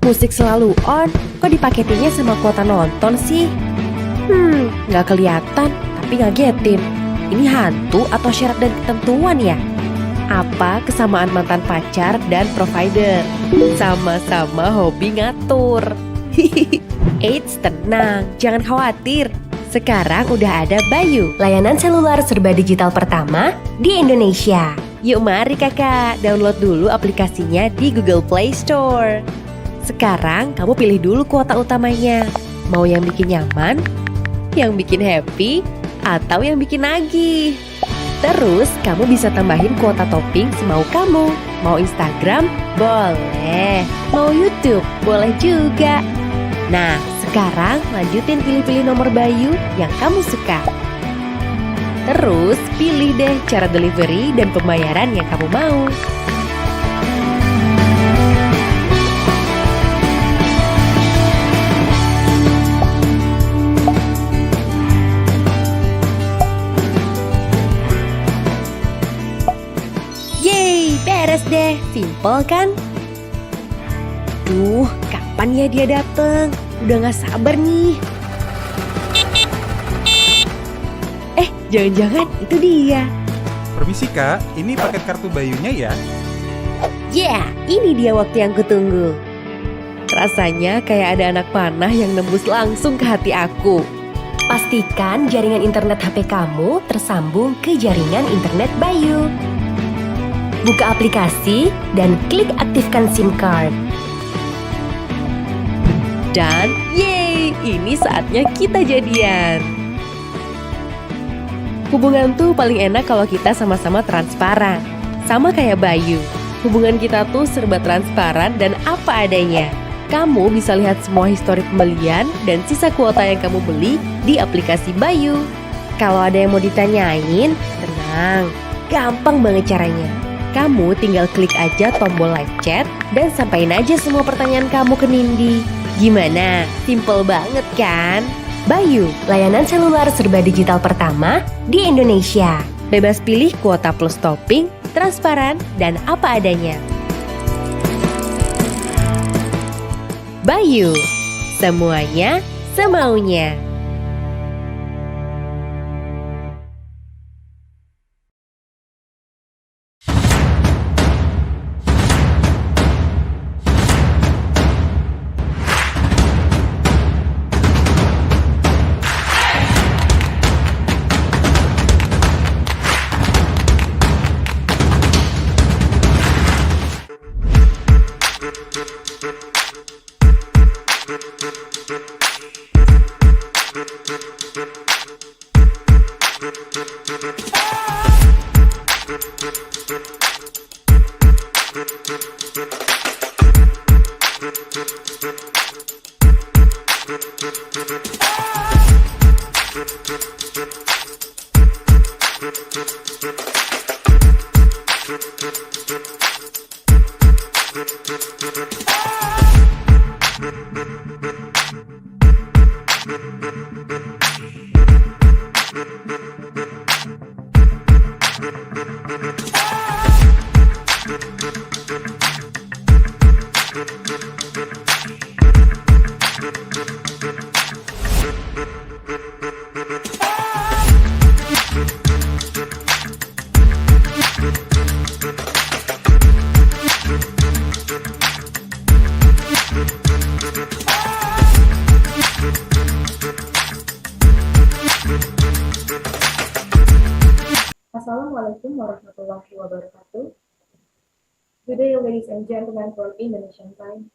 Musik selalu on, kok dipaketinya sama kuota nonton sih? Nggak kelihatan, tapi ngagetin. Ini hantu atau syarat dan ketentuan ya? Apa kesamaan mantan pacar dan provider? Sama-sama hobi ngatur. Eits, tenang, jangan khawatir. Sekarang udah ada Bayu, layanan seluler serba digital pertama di Indonesia. Yuk mari kakak, download dulu aplikasinya di Google Play Store. Sekarang kamu pilih dulu kuota utamanya. Mau yang bikin nyaman, yang bikin happy, atau yang bikin nagih. Terus kamu bisa tambahin kuota topping semau kamu. Mau Instagram? Boleh. Mau YouTube? Boleh juga. Nah, sekarang lanjutin pilih-pilih nomor Bayu yang kamu suka. Terus pilih deh cara delivery dan pembayaran yang kamu mau. Yeay, beres deh. Simple kan? Duh, kapan ya dia dateng? Udah gak sabar nih. Jangan-jangan itu dia. Permisi kak, ini paket kartu Bayunya ya? Ini dia waktu yang kutunggu. Rasanya kayak ada anak panah yang nembus langsung ke hati aku. Pastikan jaringan internet HP kamu tersambung ke jaringan internet Bayu. Buka aplikasi dan klik aktifkan SIM card. Dan yeay, ini saatnya kita jadian. Hubungan tuh paling enak kalau kita sama-sama transparan. Sama kayak Bayu, hubungan kita tuh serba transparan dan apa adanya. Kamu bisa lihat semua histori pembelian dan sisa kuota yang kamu beli di aplikasi Bayu. Kalau ada yang mau ditanyain, tenang, gampang banget caranya. Kamu tinggal klik aja tombol live chat dan sampaikan aja semua pertanyaan kamu ke Nindi. Gimana? Simple banget kan? Bayu, layanan seluler serba digital pertama di Indonesia. Bebas pilih kuota plus topping, transparan, dan apa adanya. Bayu, semuanya semaunya. Assalamualaikum warahmatullahi wabarakatuh. Good day, ladies and gentlemen from Indonesian time.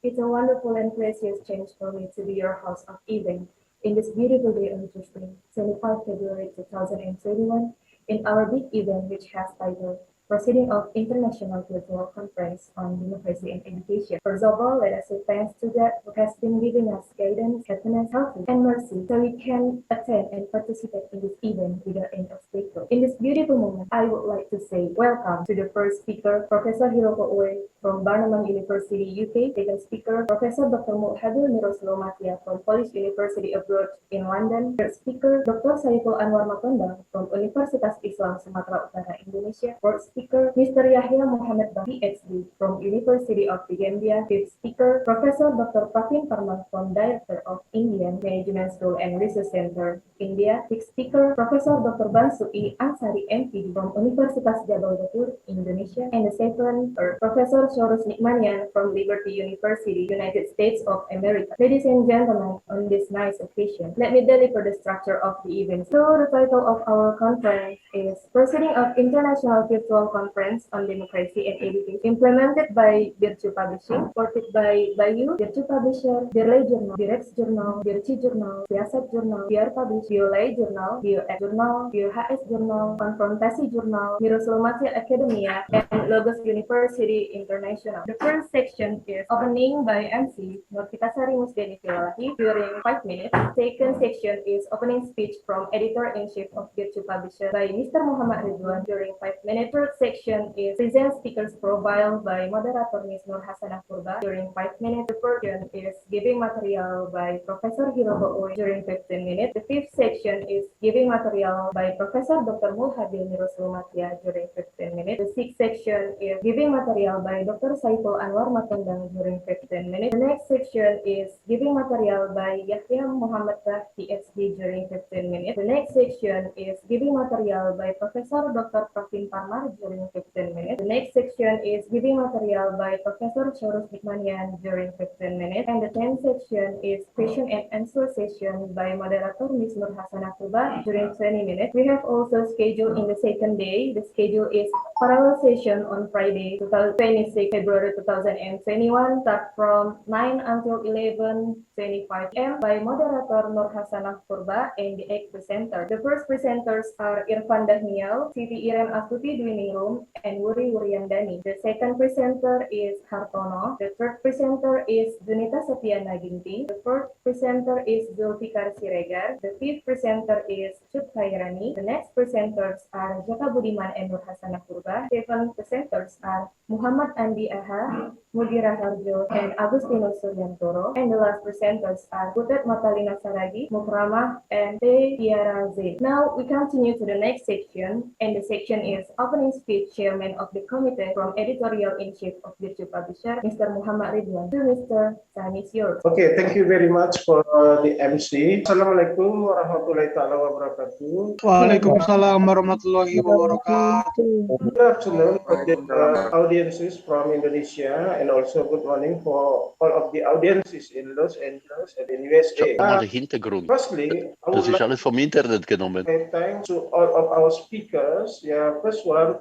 It's a wonderful and precious change for me to be your host of event in this beautiful day on Tuesday, 25 February 2021, in our big event which has titled Proceeding of International Virtual Conference on Democracy and Education. First of all, let us say thanks to God who has been giving us guidance, happiness, health, and mercy so we can attend and participate in this event without any obstacle. In this beautiful moment, I would like to say welcome to the first speaker, Professor Hiroko Oe from Barnum University, UK. Second speaker, Professor Dr. Muhadir Miroslomatia from Polish University abroad in London. Third speaker, Dr. Saiful Anwar Matondang from Universitas Islam Sumatera Utara, Indonesia. Fourth speaker, speaker, Mr. Yahya Muhammad Bah, PhD from University of the Gambia. Fifth speaker, Professor Dr. Pravin Parman from Director of Indian Management School and Research Center, India. Sixth speaker, Professor Dr. Bansui Ansari MPD from Universitas Jabal Batur, Indonesia. And the seventh, Professor Soros Nikmanian from Liberty University, United States of America. Ladies and gentlemen, on this nice occasion, let me deliver the structure of the event. So the title of our conference is Proceeding of International Virtual Conference on Democracy and Education, implemented by Bircu Publishing, supported by Bayu, Bircu Publisher, Birley Journal, Birex Journal, Birci Journal, Siasat Journal, Biar Publish, Biolay Journal, Bioek Journal, BioHS Journal, Konfrontasi Journal, Miroslomatia Academia, and Logos University International. The first section is opening by MC Nurkitasari Musdeni Filalahi during 5 minutes. Second section is opening speech from Editor-in-Chief of Bircu Publisher by Mr. Muhammad Ridwan during 5 minutes. Third section is present speakers profile by moderator Ms. Nur Hasanah Purba during 5 minutes. The fourth section is giving material by Professor Hirobo Oe during 15 minutes. The fifth section is giving material by Professor Dr. Mulhabil Miroslumatia during 15 minutes. The sixth section is giving material by Dr. Saiful Anwar Matondang during 15 minutes. The next section is giving material by Yahya Muhammad Bah, PhD during 15 minutes. The next section is giving material by Professor Dr. Pravin Parmar during 15 minutes. The next section is giving material by Professor Soros Nikmanian during 15 minutes. And the 10th section is question and answer session by moderator Ms. Nur Hasanah Purba during 20 minutes. We have also scheduled in the second day. The schedule is parallel session on Friday, 26 February 2021, start from 9 until 11:25 am by moderator Nur Hasanah Purba and the 8 presenters. The first presenters are Irfan Dahnial, Siti Iren Astuti Dwiningrum, and Wuri Wuryandani. The second presenter is Hartono. The third presenter is Junita Satyana Ginting. The fourth presenter is Zulfikar Siregar. The fifth presenter is Chut Khairani. The next presenters are Jaka Budiman and Nur Hasanah Purba. Seven presenters are Muhammad Andi Aha, Mudira Harjo, and Agustinus Suryantoro. And the last presenters are Butet Matalina Saragi, Mukramah, and T. Tiara Z. Now we continue to the next section, and the section is opening speech chairman of the committee from editorial-in-chief of Bircu Publisher, Mr. Muhammad Ridwan. To Mr. Time is yours. Okay, thank you very much for the MC. Assalamualaikum warahmatullahi taala wabarakatuh. Waalaikumsalam warahmatullahi wabarakatuh. Good afternoon for the audiences from Indonesia, and also good morning for all of the audiences in Los Angeles and in USA. Allemaal de Hintergrund. Firstly, I Dat would is like alles vom Internet genommen. to say thanks to all of our speakers. Yeah, first one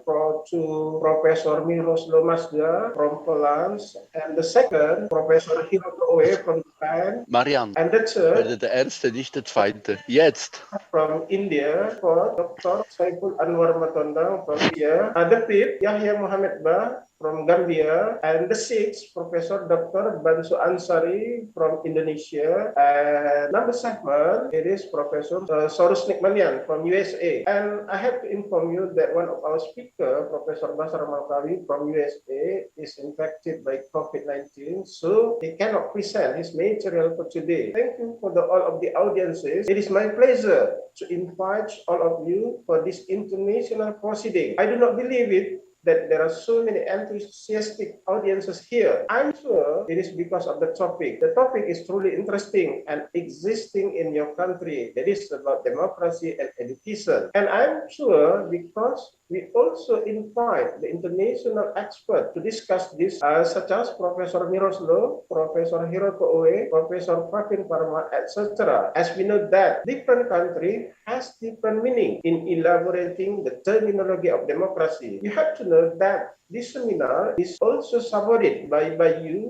to Professor Mirosław Mazda from Poland, and the second, Professor Hiroto Oe from Japan, Marian, and the third, werde der Erste, nicht der Zweite. Jetzt. from India, for Dr. Saiful Anwar Matondang from India, and the fifth, Yahya Muhammad Bah from Gambia, and the sixth, Professor Dr. Bansu Ansari from Indonesia, and number seven, it is Professor Soros Nikmanian from USA. And I have to inform you that one of our speaker, Professor Basar Malkawi from USA, is infected by COVID-19, so he cannot present his material for today. Thank you for all of the audiences. It is my pleasure to invite all of you for this international proceeding. I do not believe it that there are so many enthusiastic audiences here. I'm sure it is because of the topic. The topic is truly interesting and existing in your country. That is about democracy and education. And I'm sure because we also invite the international expert to discuss this, such as Professor Mirosław, Professor Hiroto Oe, Professor Pravin Parma, etc. As we know that different country has different meaning in elaborating the terminology of democracy. You have to know that this seminar is also supported by you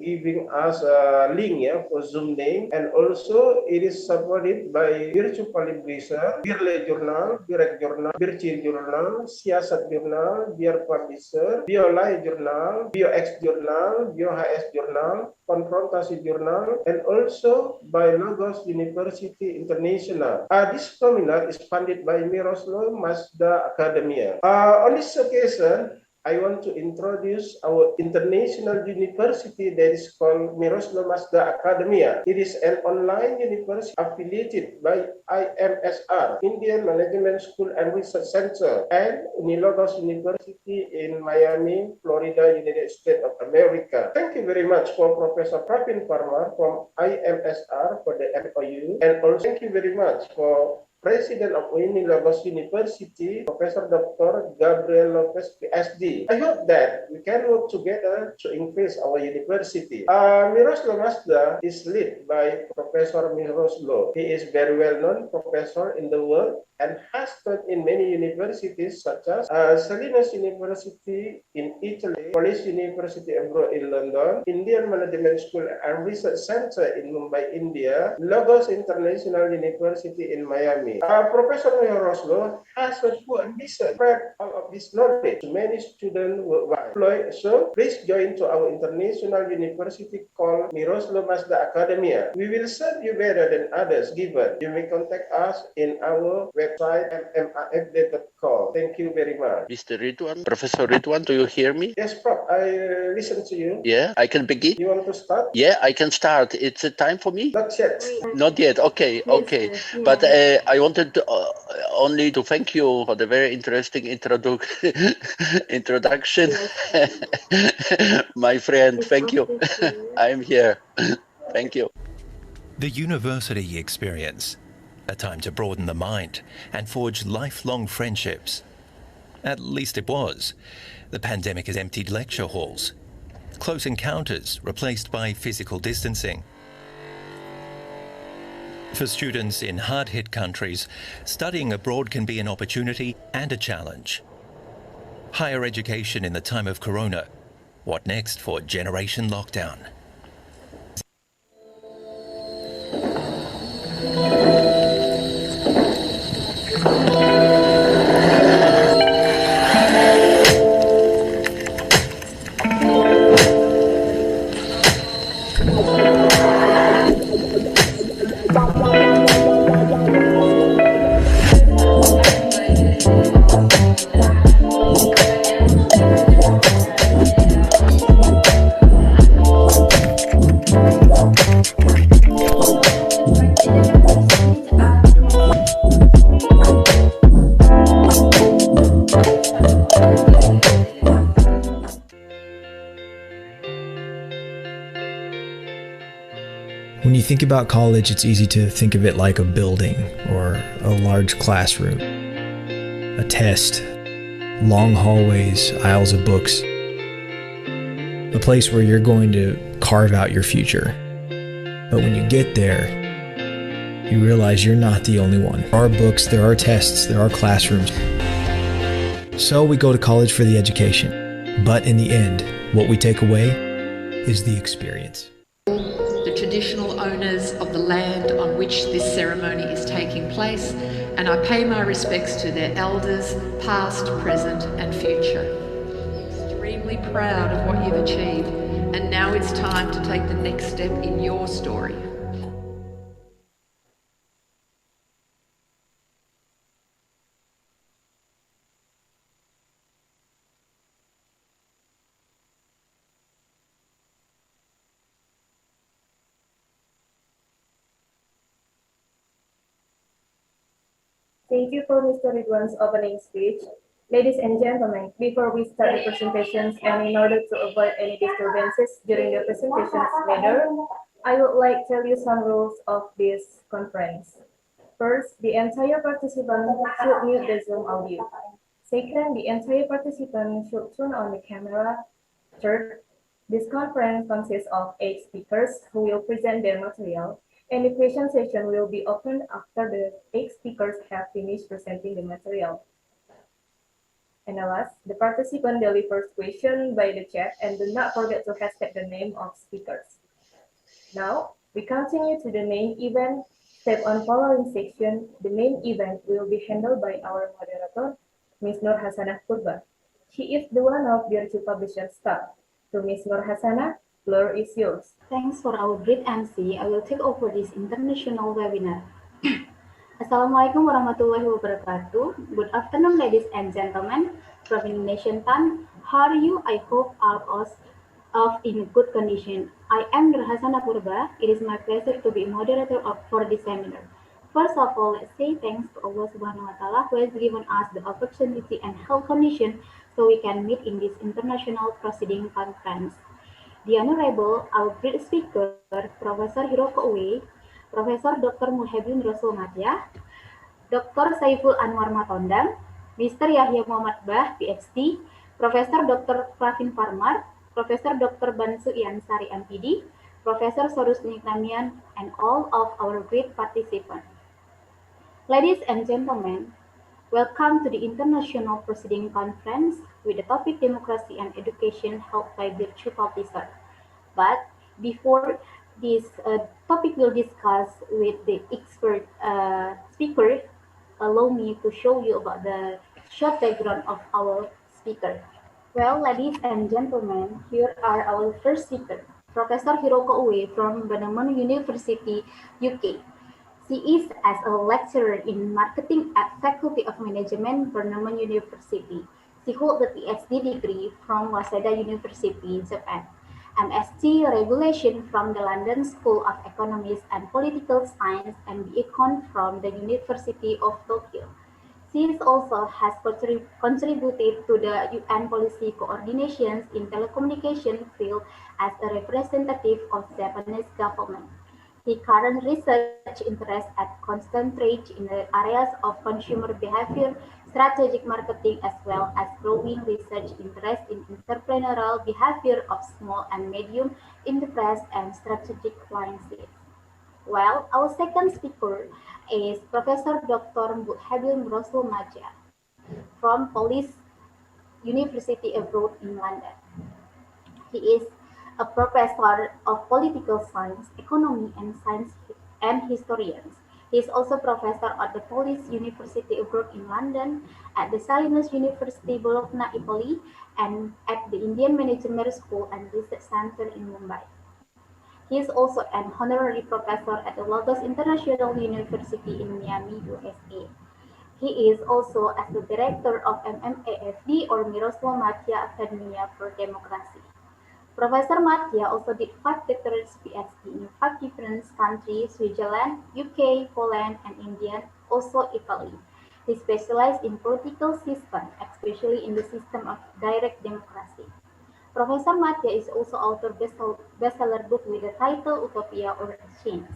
giving us a link for Zoom link, and also it is supported by Bircu Publisher, Birley Journal, Birex Journal, Birci Journal, Siasat Journal, Biar Publisher, Biolay Journal, Bioek Journal, BioHS Journal, Konfrontasi Journal, and also by Logos University International. This seminar is funded by Mirosław Mazda Academia. On this occasion, I want to introduce our international university that is called Miroslav Mazda Academia. It is an online university affiliated by IMSR, Indian Management School and Research Center, and Unilogos University in Miami, Florida, United States of America. Thank you very much for Professor Pravin Parmar from IMSR for the MOU, and also thank you very much for President of Unilogos University, Professor Dr. Gabriel Lopez, PhD. I hope that we can work together to increase our university. Miroslav Mazda is led by Professor Miroslav. He is very well-known professor in the world and has taught in many universities such as Salinas University in Italy, Polish University abroad in London, Indian Management School and Research Center in Mumbai, India, Logos International University in Miami. Professor Miroslav has a full ambition to spread all of this knowledge to many students worldwide. So please join to our international university called Miroslav Mazda Academia. We will serve you better than others given. You may contact us in our website mmafd.com. Thank you very much. Mr. Ridwan, Professor Ridwan, do you hear me? Yes, Prof. I listen to you. Yeah, I can begin? You want to start? Yeah, I can start. It's a time for me? Not yet. Not yet. Okay, okay. But I wanted to, only to thank you for the very interesting introduction. My friend, thank you. I'm here. Thank you. The university experience, a time to broaden the mind and forge lifelong friendships. At least it was. The pandemic has emptied lecture halls. Close encounters replaced by physical distancing. For students in hard-hit countries, studying abroad can be an opportunity and a challenge. Higher education in the time of Corona. What next for Generation Lockdown? When you think about college, it's easy to think of it like a building or a large classroom, a test, long hallways, aisles of books, a place where you're going to carve out your future. But when you get there, you realize you're not the only one. There are books, there are tests, there are classrooms. So we go to college for the education. But in the end, what we take away is the experience. The traditional owners of the land on which this ceremony is taking place, and I pay my respects to their elders, past, present and future. Extremely proud of what you've achieved, and now it's time to take the next step in your story. Thank you for Mr. Ridwan's opening speech. Ladies and gentlemen, before we start the presentations and in order to avoid any disturbances during the presentations later, I would like to tell you some rules of this conference. First, the entire participant should mute the Zoom audio. Second, the entire participant should turn on the camera. Third, this conference consists of 8 speakers who will present their material, and the question session will be opened after the 8 speakers have finished presenting the material. And last, the participant delivers question by the chat and do not forget to hashtag the name of speakers. Now, we continue to the main event. Step on following section, the main event will be handled by our moderator, Ms. Nur Hasanah Purba. She is the one of Bircu Publisher staff. To Ms. Nur Hasanah, floor is yours. Thanks for our great MC. I will take over this international webinar. Assalamualaikum warahmatullahi wabarakatuh. Good afternoon, ladies and gentlemen. From Indonesian time, How are you? I hope all of in good condition. I am Rahasana Purba. It is my pleasure to be moderator for this seminar. First of all, let's say thanks to Allah Subhanahu wa Taala who has given us the opportunity and health condition so we can meet in this international proceeding conference. The Honorable, our great speaker, Professor Hiroko Uwe, Professor Dr. Muhyiddin Rasul Madya, Dr. Saiful Anwar Matondang, Mr. Yahya Muhammad Bah, PhD, Profesor Dr. Pravin Parmar, Profesor Dr. Bansu Iansari, MPD, Professor Sorus Niknamian, and all of our great participants. Ladies and gentlemen, welcome to the International Proceeding Conference with the topic Democracy and Education held by Bircu Publisher. But before this topic will discuss with the expert speaker, allow me to show you about the short background of our speaker. Well, ladies and gentlemen, here are our first speaker, Professor Hiroko Uwe from Bannerman University, UK. She is as a lecturer in marketing at Faculty of Management, Bannerman University. She holds the PhD degree from Waseda University, Japan. MSc Regulation from the London School of Economics and Political Science and Econ from the University of Tokyo. She also has contributed to the UN policy coordinations in telecommunication field as a representative of Japanese government. His current research interests concentrate in the areas of consumer behavior, strategic marketing, as well as growing research interest in entrepreneurial behavior of small and medium enterprise and strategic alliances. Well, our second speaker is Professor Dr. Muhyiddin Rasul Madya from Polish University abroad in London. He is a professor of political science, economy, and science and historians. He is also professor at the Polish University abroad in London, at the Salinas University Bologna, Italy, and at the Indian Management School and Research Center in Mumbai. He is also an honorary professor at the Lagos International University in Miami, USA. He is also as the director of MMAFD or Miroslav Matya Academia for Democracy. Professor Matya also did 5 doctorate PhD in 5 different countries: Switzerland, UK, Poland, and India, also Italy. He specialized in political system, especially in the system of direct democracy. Professor Matya is also author bestseller book with the title Utopia or Change.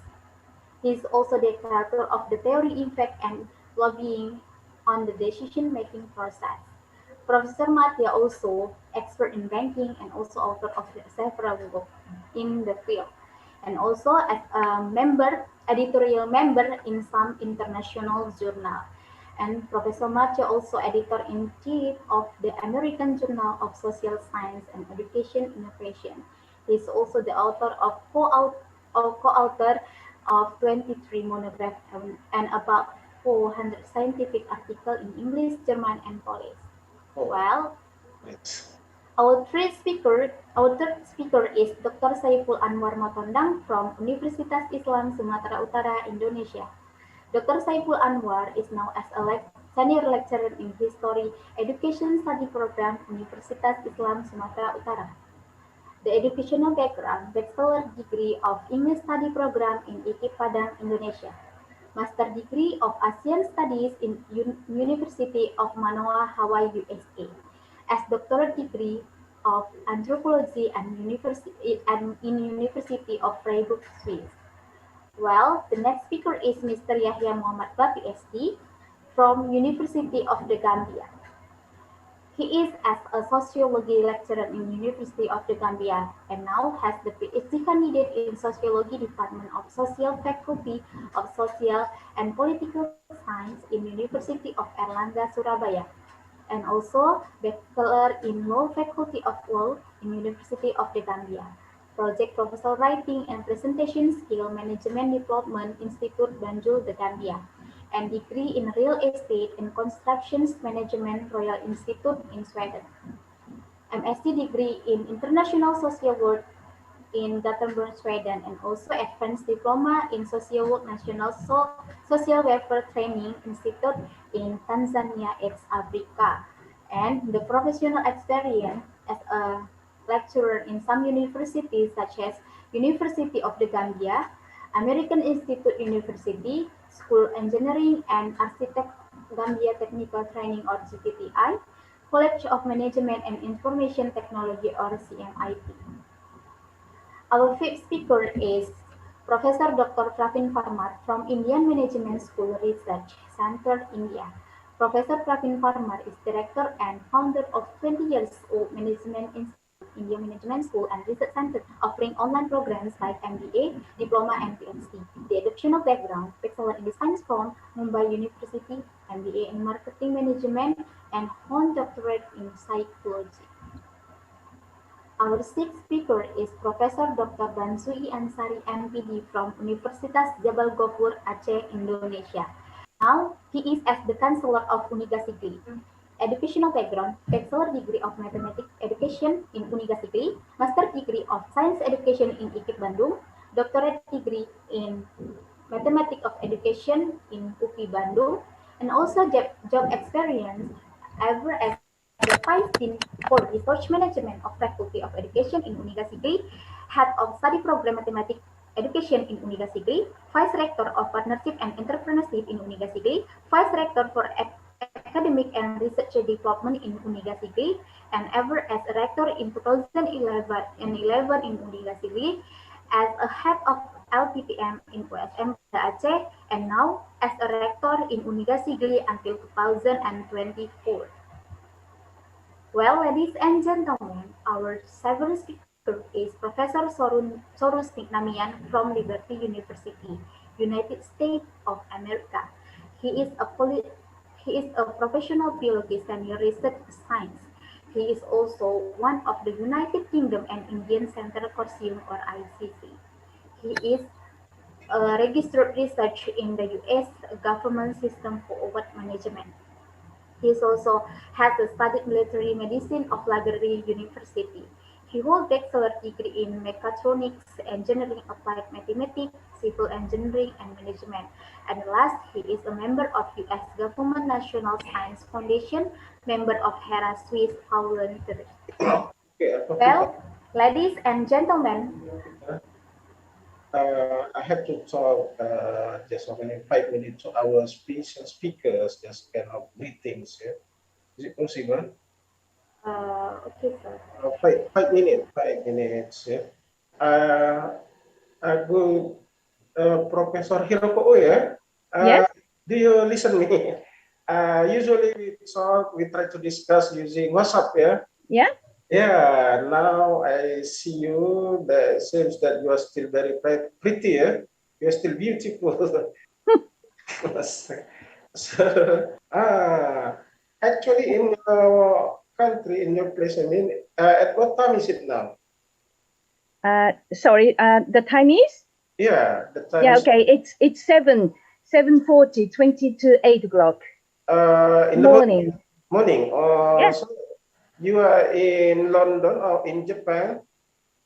He is also the creator of the theory, effect, and lobbying on the decision-making process. Professor Matya also expert in banking and also author of several books in the field, and also as a editorial member in some international journal. And Professor Matya also editor-in-chief of the American Journal of Social Science and Education Innovation. He is also the author of co-author of 23 monographs and about 400 scientific articles in English, German, and Polish. Well, our third speaker is Dr. Saiful Anwar Matondang from Universitas Islam Sumatera Utara, Indonesia. Dr. Saiful Anwar is now as a senior lecturer in History Education Study Program, Universitas Islam Sumatera Utara. The educational background: Bachelor degree of English Study Program in IKIP Padang, Indonesia. Master degree of Asian Studies in University of Manoa, Hawaii, USA. As doctorate degree of Anthropology in University of Freiburg, Swiss. Well, the next speaker is Mr. Yahya Muhammad Bah, PhD from University of the Gambia. He is as a sociology lecturer in University of the Gambia and now has the PhD candidate in Sociology Department of Social Faculty of Social and Political Science in University of Erlangga, Surabaya, and also Bachelor in Law Faculty of Law in University of the Gambia. Project Proposal Writing and Presentation Skill Management Development Institute, Banjul, the Gambia, and degree in Real Estate and Construction Management, Royal Institute in Sweden. MSc degree in International Social Work in Gothenburg, Sweden, and also Advanced Diploma in Social Work National Social Welfare Training Institute in Tanzania, East Africa. and the professional experience as a lecturer in some universities such as University of the Gambia, American Institute University, School Engineering and Architect Gambia Technical Training or GTTI, College of Management and Information Technology or CMIT. Our fifth speaker is Professor Dr. Pravin Parmar from Indian Management School Research Center, India. Professor Pravin Parmar is director and founder of 20 years old Management Institute, India Management School and Research Center, offering online programs like MBA, Diploma, and PhD. The educational background: Bachelor in Science from Mumbai University, MBA in Marketing Management, and Hon Doctorate in Psychology. Our sixth speaker is Professor Dr. Bansui Ansari, MPD from Universitas Jabal Gofur, Aceh, Indonesia. Now, he is as the Chancellor of Uniga Sigli. Educational background: Bachelor degree of Mathematics Education in Uniga Sigli, Master degree of Science Education in IKIP Bandung, Doctorate degree in Mathematics of Education in UPI Bandung, and also job experience ever as the Vice Dean for Research Management of Faculty of Education in Uniga Sigli, Head of Study Program Mathematics Education in Uniga Sigli, Vice Rector of Partnership and Entrepreneurship in Uniga Sigli, Vice Rector for Academic and Research Development in Uniga Sigli, and ever as a Rector in 2011 in Uniga Sigli, as a Head of LPPM in USM Aceh, and now as a Rector in Uniga Sigli until 2024. Well, ladies and gentlemen, our seventh speaker is Professor Sorus Namian from Liberty University, United States of America. He is a professional biologist and research science. He is also one of the United Kingdom and Indian Central Consortium or ICC. He is a registered researcher in the U.S. government system for award management. He also has studied military medicine of Lagarde University. He holds bachelor degree in mechatronics, engineering, applied mathematics, civil engineering, and management. And last, he is a member of U.S. Government National Science Foundation, member of HERA Swiss Voluntary. Well, ladies and gentlemen, I have to talk just only 5 minutes to our speakers, just kind of greetings. Yeah? Is it possible? Okay, sir. 5 minutes. Yeah. Good, Professor Hiroko, yeah. Yes. Do you listen me? Usually we try to discuss using WhatsApp, yeah. Yeah. Yeah, now I see you. That seems that you are still very pretty. Yeah? You are still beautiful. So, actually, in your country, in your place, I mean, at what time is it now? Sorry, the time is? Yeah, the time. Yeah, is, okay. It's 7:40, 20 to 8 o'clock. In morning. the morning. Yes. So you are in London or in Japan?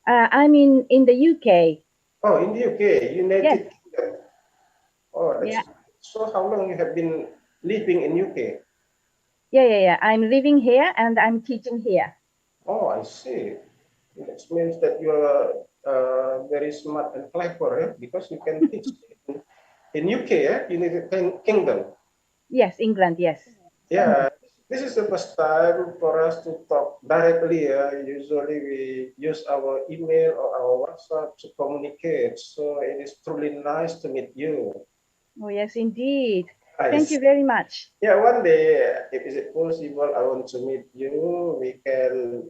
I'm in the UK. Oh, in the UK, United Kingdom. Oh, that's Yeah. So how long you have been living in UK? Yeah. I'm living here and I'm teaching here. Oh, I see. It means that you are very smart and clever, eh? Because you can teach in UK, United Kingdom. Yes, England, yes. Yeah, this is the first time for us to talk directly. Usually we use our email or our WhatsApp to communicate. So it is truly nice to meet you. Oh, yes, indeed. Thank you very much. Yeah, one day, if is it possible, I want to meet you. We can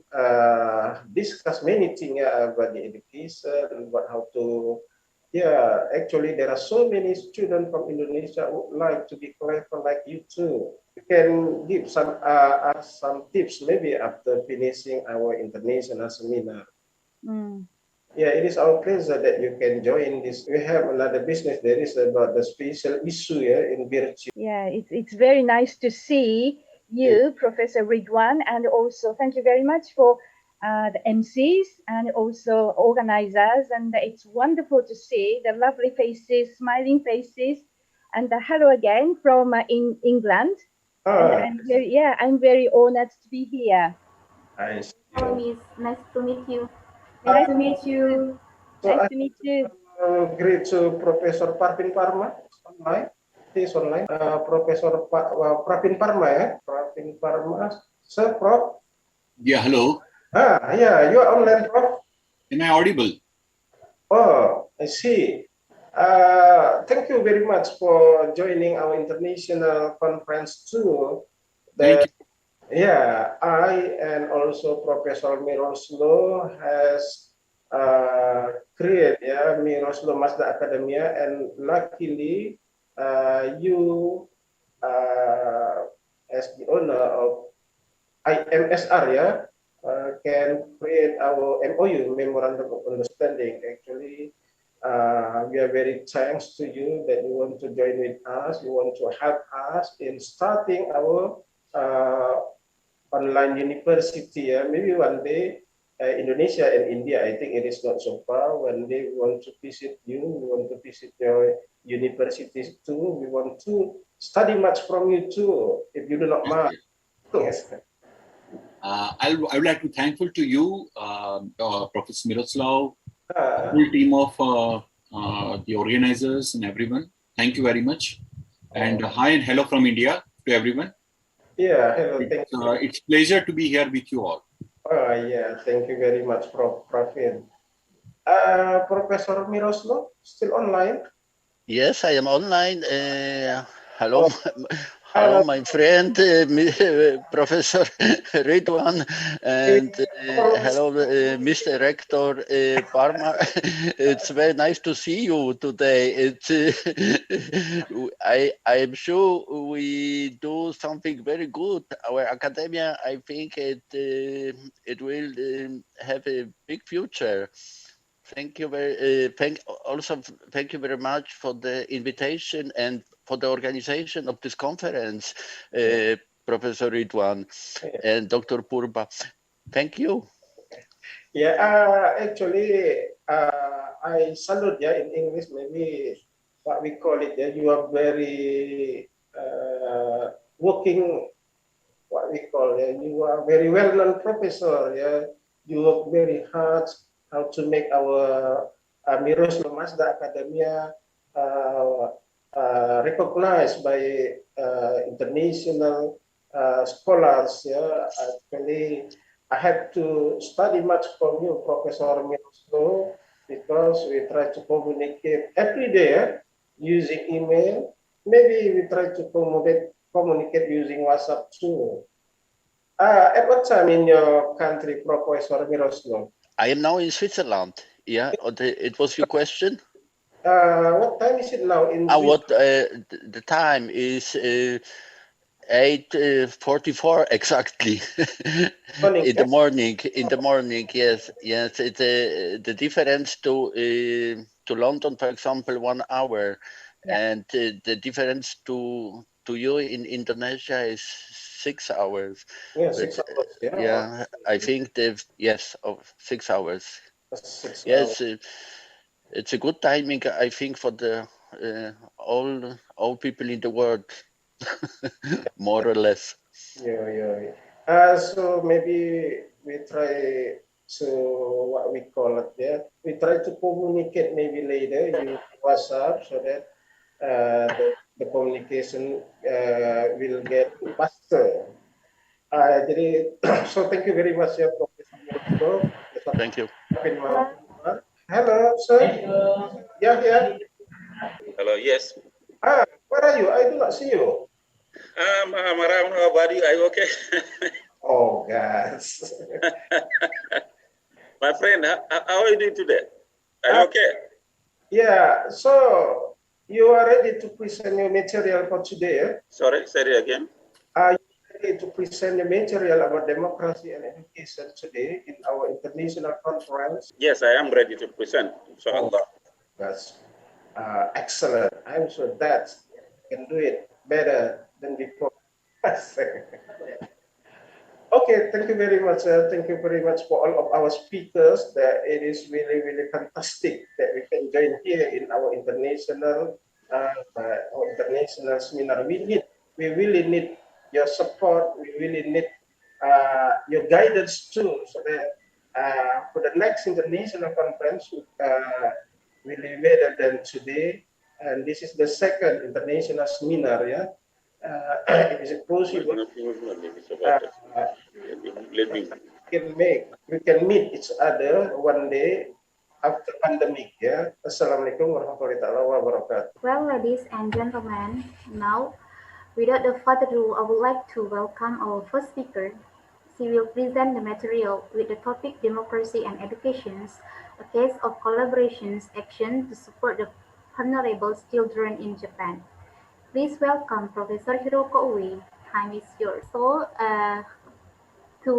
discuss many things about the education, about how to. Yeah, actually, there are so many students from Indonesia who would like to be clever like you too. You can give some us some tips maybe after finishing our international seminar. Yeah, it is our pleasure that you can join this. We have another business that is about the special issue in Bircu. Yeah, it's very nice to see you, Professor Ridwan, and also thank you very much for the MCs and also organizers. And it's wonderful to see the lovely faces, smiling faces. And hello again from in England. Ah, I'm very honored to be here. I see. Hello, Miss. Nice to meet you. Nice to meet you. So Nice I to meet you. greet to Professor Parvin Parma online. He's online. Pravin Parma, ya. Pravin Parma. Sir, Prof. Yeah, hello. Yeah, you are online, Prof. Am I audible? Oh, I see. Thank you very much for joining our international conference too. Thank you. Yeah, I and also Professor Miroslo has created Miroslo Mazda Academia, and luckily you as the owner of IMSR can create our MOU, Memorandum of Understanding. Actually, we are very thanks to you that you want to join with us. You want to help us in starting our online university. Maybe one day Indonesia and India, I think it is not so far. One day we want to visit you. We want to visit your universities too. We want to study much from you too, if you do not mind. Yes. I would like to thankful to you, Professor Miroslav, the whole team of the organizers and everyone. Thank you very much. And hi and hello from India to everyone. Yeah, hello. Thank you. It's pleasure to be here with you all. Yeah, thank you very much, Pravin. Professor Miroslav, still online? Yes, I am online. Hello, hello, my friend, Professor Ridwan, and hello, Mr. Rector Parma. It's very nice to see you today. I am sure we do something very good. Our academia, I think it will have a big future. Thank you thank you very much for the invitation and for the organization of this conference, Professor Ridwan and Dr. Purba. Thank you. Yeah, actually, I salute in English, maybe what we call it. You are very working. What we call you are very well-known professor. Yeah, you work very hard how to make our Miroslo Mazda Academia recognized by international scholars. Yeah, actually, I have to study much from you, Professor Miroslo, because we try to communicate every day using email. Maybe we try to communicate using WhatsApp too. At what time in your country, Professor Miroslo? I am now in Switzerland. Yeah, it was your question. What time is it now in Switzerland? The time is 8:44 exactly. In the morning. Yes. It's the difference to London, for example, 1 hour, and the difference to you in Indonesia is 6 hours. Yeah, 6 hours. Yeah, I think of 6 hours. 6 Yes, hours. it's a good timing, I think, for the all people in the world, more or less. Yeah. So maybe we try to what we call it. Yeah, we try to communicate maybe later using WhatsApp so that the communication will get faster. Jadi, so thank you very much, Professor Mirko. Thank you. Hello, sir. Yeah. Hello, yes. Where are you? I do not see you. I'm around. How about you? Are you okay? Oh, gosh. My friend, how are you doing today? Are you okay? Yeah, so you are ready to present your material for today? Sorry, say it again. Are you ready to present the material about democracy and education today in our international conference? Yes, I am ready to present, inshallah. That's excellent. I'm sure that you can do it better than before. Okay, thank you very much. Thank you very much for all of our speakers. That it is really fantastic that we can join here in our international seminar. We really need your support. We really need your guidance too, so that for the next international conference will be better than today. And this is the second international seminar. Yeah, is it possible? We can meet each other one day after pandemic. Yeah. Assalamualaikum warahmatullahi wabarakatuh. Well, ladies and gentlemen, now, without further ado, I would like to welcome our first speaker. She will present the material with the topic Democracy and Educations, a case of collaborations action to support the vulnerable children in Japan. Please welcome Professor Hiroko Ue. Time is yours. So, to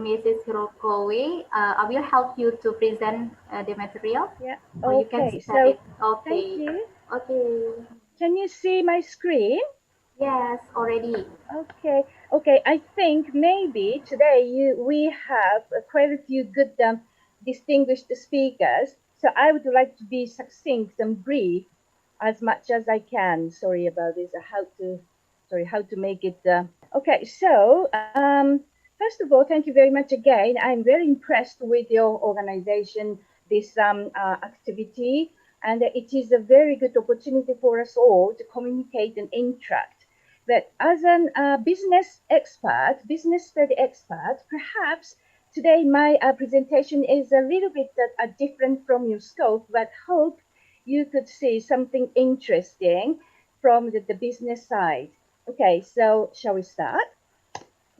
Mrs. Hiroko Ue, I will help you to present the material. Yeah. Or you can Okay. start So, it. Okay. thank you. Okay. Can you see my screen? Yes, already. Okay. Okay. I think maybe today we have quite a few good distinguished speakers. So I would like to be succinct and brief as much as I can. Sorry about this. How to make it. Okay. So first of all, thank you very much again. I'm very impressed with your organization, this activity, and it is a very good opportunity for us all to communicate and interact. But as a business study expert, perhaps today my presentation is a little bit different from your scope, but hope you could see something interesting from the business side. Okay, so shall we start?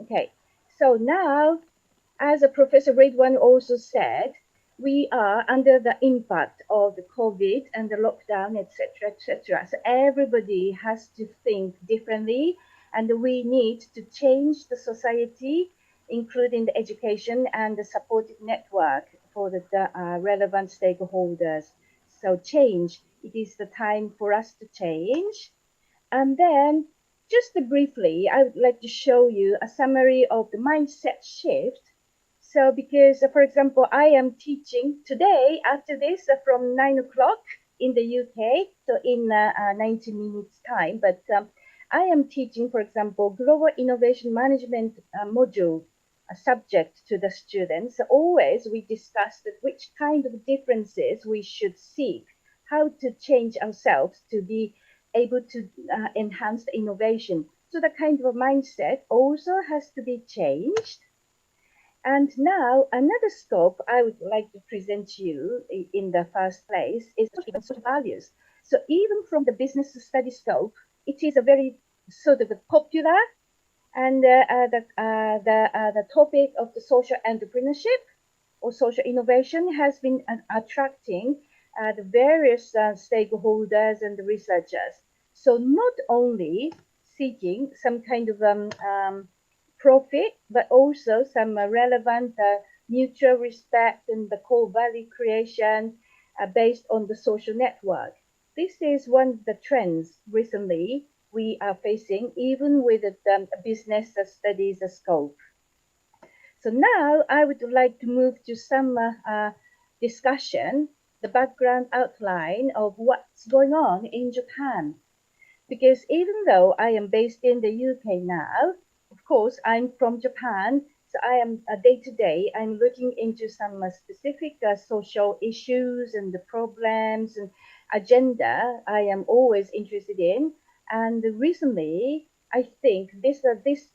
Okay, so now, as Professor Ridwan also said, we are under the impact of the COVID and the lockdown, etc., etc. So everybody has to think differently, and we need to change the society, including the education and the supportive network for the relevant stakeholders. So change, it is the time for us to change. And then, just briefly, I would like to show you a summary of the mindset shift. So because, for example, I am teaching today after this from 9 o'clock in the UK, so in 90 minutes time, but I am teaching, for example, Global Innovation Management module subject to the students. So always we discuss which kind of differences we should seek, how to change ourselves to be able to enhance the innovation. So the kind of mindset also has to be changed. And now another scope I would like to present to you in the first place is social values. So even from the business study scope, it is a very sort of a popular and the topic of the social entrepreneurship or social innovation has been attracting the various stakeholders and the researchers. So not only seeking some kind of profit, but also some relevant mutual respect and the core value creation based on the social network. This is one of the trends recently we are facing, even with the business studies scope. So now I would like to move to some discussion, the background outline of what's going on in Japan. Because even though I am based in the UK now, of course, I'm from Japan, so I am day to day, I'm looking into some specific social issues and the problems and agenda I am always interested in. And recently, I think this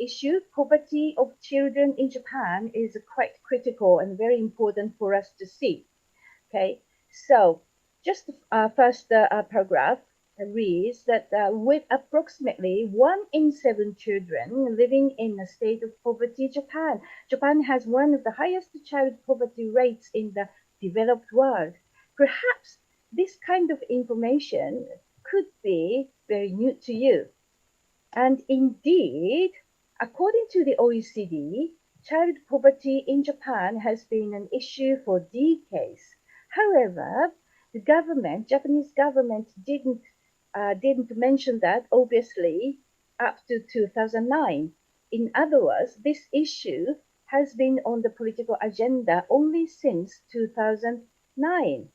issue, poverty of children in Japan, is quite critical and very important for us to see. Okay, so just first paragraph reads that with approximately 1 in 7 children living in a state of poverty, Japan has one of the highest child poverty rates in the developed world. Perhaps this kind of information could be very new to you. And indeed, according to the OECD, child poverty in Japan has been an issue for decades. However, the Japanese government didn't mention that, obviously, up to 2009. In other words, this issue has been on the political agenda only since 2009.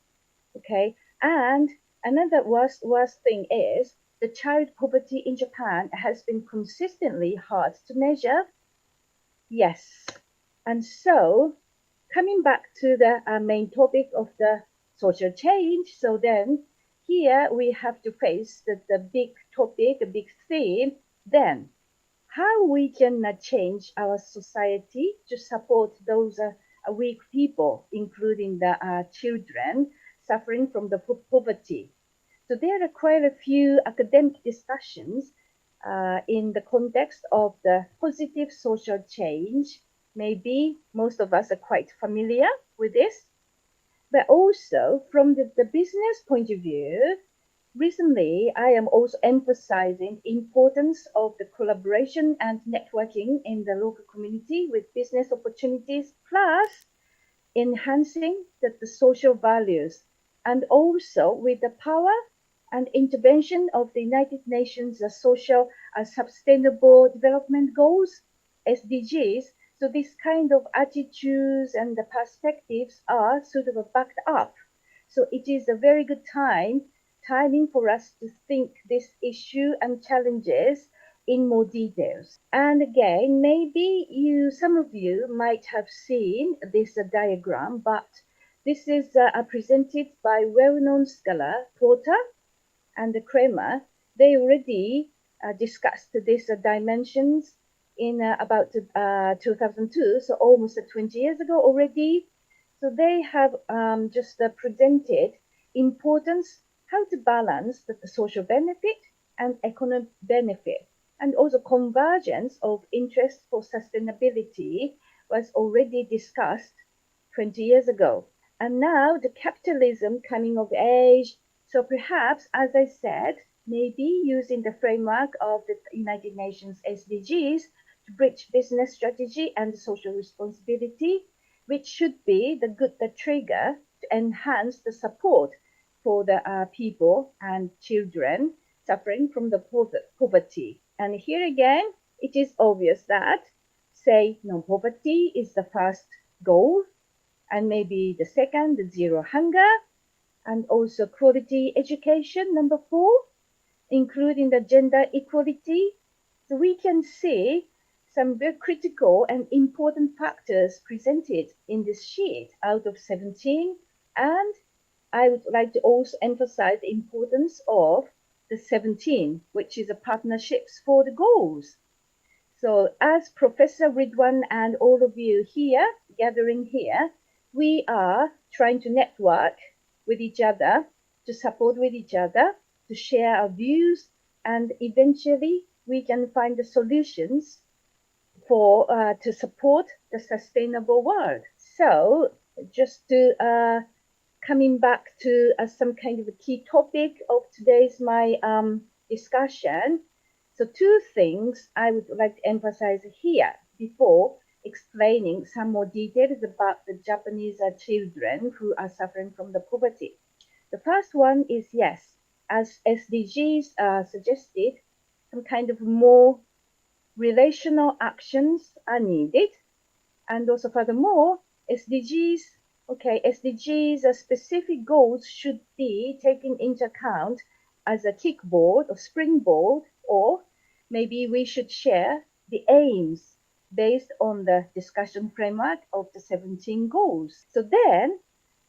Okay, and another worst thing is the child poverty in Japan has been consistently hard to measure? Yes. And so, coming back to the main topic of the social change, so then here we have to face the big topic, the big theme, then how we can change our society to support those weak people, including the children suffering from the poverty. So there are quite a few academic discussions in the context of the positive social change. Maybe most of us are quite familiar with this, but also from the business point of view, recently I am also emphasizing the importance of the collaboration and networking in the local community with business opportunities, plus enhancing the social values, and also with the power and intervention of the United Nations Social Sustainable Development Goals, SDGs. So this kind of attitudes and the perspectives are sort of backed up. So it is a very good timing for us to think this issue and challenges in more details. And again, maybe some of you might have seen this diagram, but this is presented by well-known scholar Porter and Kramer. They already discussed these dimensions in about 2002, so almost 20 years ago already. So they have just presented importance, how to balance the social benefit and economic benefit, and also convergence of interest for sustainability was already discussed 20 years ago. And now the capitalism coming of age. So perhaps, as I said, maybe using the framework of the United Nations SDGs to bridge business strategy and social responsibility, which should be the trigger to enhance the support for the people and children suffering from the poverty. And here again, it is obvious that, say, non-poverty is the first goal, and maybe the second, the zero hunger, and also quality education, number 4, including the gender equality. So we can see some very critical and important factors presented in this sheet out of 17. And I would like to also emphasize the importance of the 17, which is a partnerships for the goals. So as Professor Ridwan and all of you here, gathering here, we are trying to network with each other, to support with each other, to share our views, and eventually we can find the solutions for to support the sustainable world. So just to coming back to some kind of a key topic of today's my discussion. So 2 things I would like to emphasize here before explaining some more details about the Japanese children who are suffering from the poverty. The first one is, yes, as SDGs suggested, some kind of more relational actions are needed. And also furthermore, SDGs specific goals should be taken into account as a kickboard or springboard, or maybe we should share the aims based on the discussion framework of the 17 goals. So then,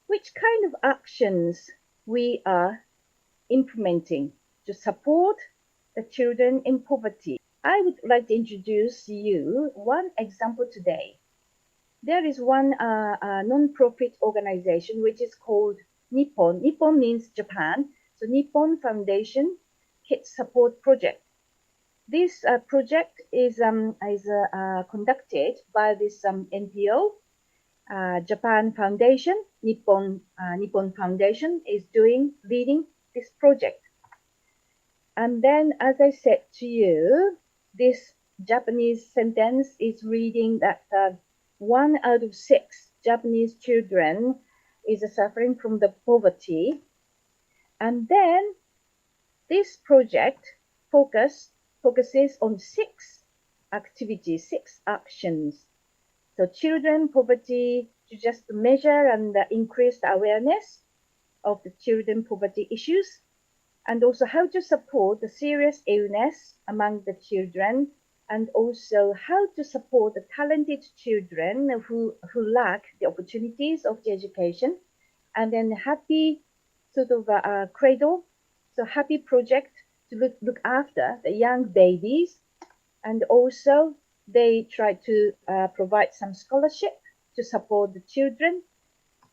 which kind of actions we are implementing to support the children in poverty? I would like to introduce you one example today. There is one non-profit organization which is called Nippon. Nippon means Japan. So Nippon Foundation Kids Support Project. This project is conducted by this NPO, Japan Foundation. Nippon Foundation is leading this project. And then, as I said to you, this Japanese sentence is reading that 1 out of 6 Japanese children is suffering from the poverty. And then this project focuses on 6 activities, 6 actions. So children poverty, to just measure and increase the awareness of the children poverty issues. and also how to support the serious illness among the children, and also how to support the talented children who lack the opportunities of the education, and then happy sort of cradle, so happy project to look after the young babies, and also they try to provide some scholarship to support the children,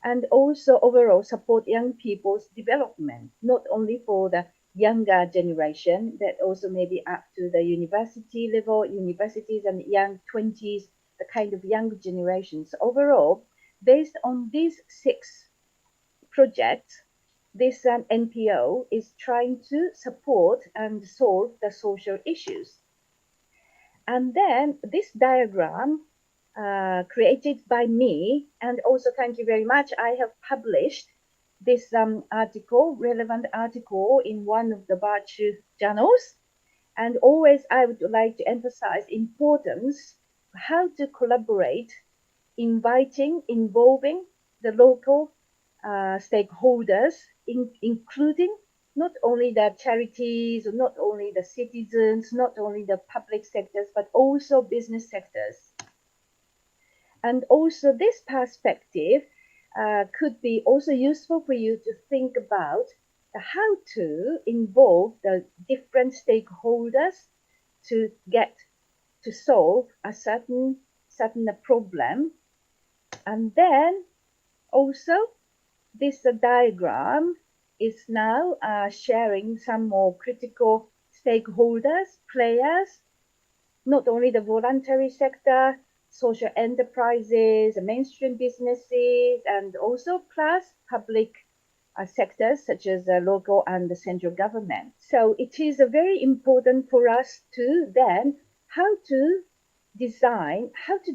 and also overall support young people's development, not only for the younger generation, that also maybe up to the university level, universities and young 20s, the kind of young generations. Overall, based on these 6 projects, this NPO is trying to support and solve the social issues. And then this diagram created by me, and also thank you very much, I have published this relevant article in one of the Bircu journals. And always I would like to emphasize importance how to collaborate, involving the local stakeholders, including not only the charities, or not only the citizens, not only the public sectors, but also business sectors. And also this perspective could be also useful for you to think about how to involve the different stakeholders to solve a certain problem. And then also this diagram is now sharing some more critical stakeholders, players, not only the voluntary sector, social enterprises, mainstream businesses, and also plus public sectors such as local and the central government. So it is very important for us to then how to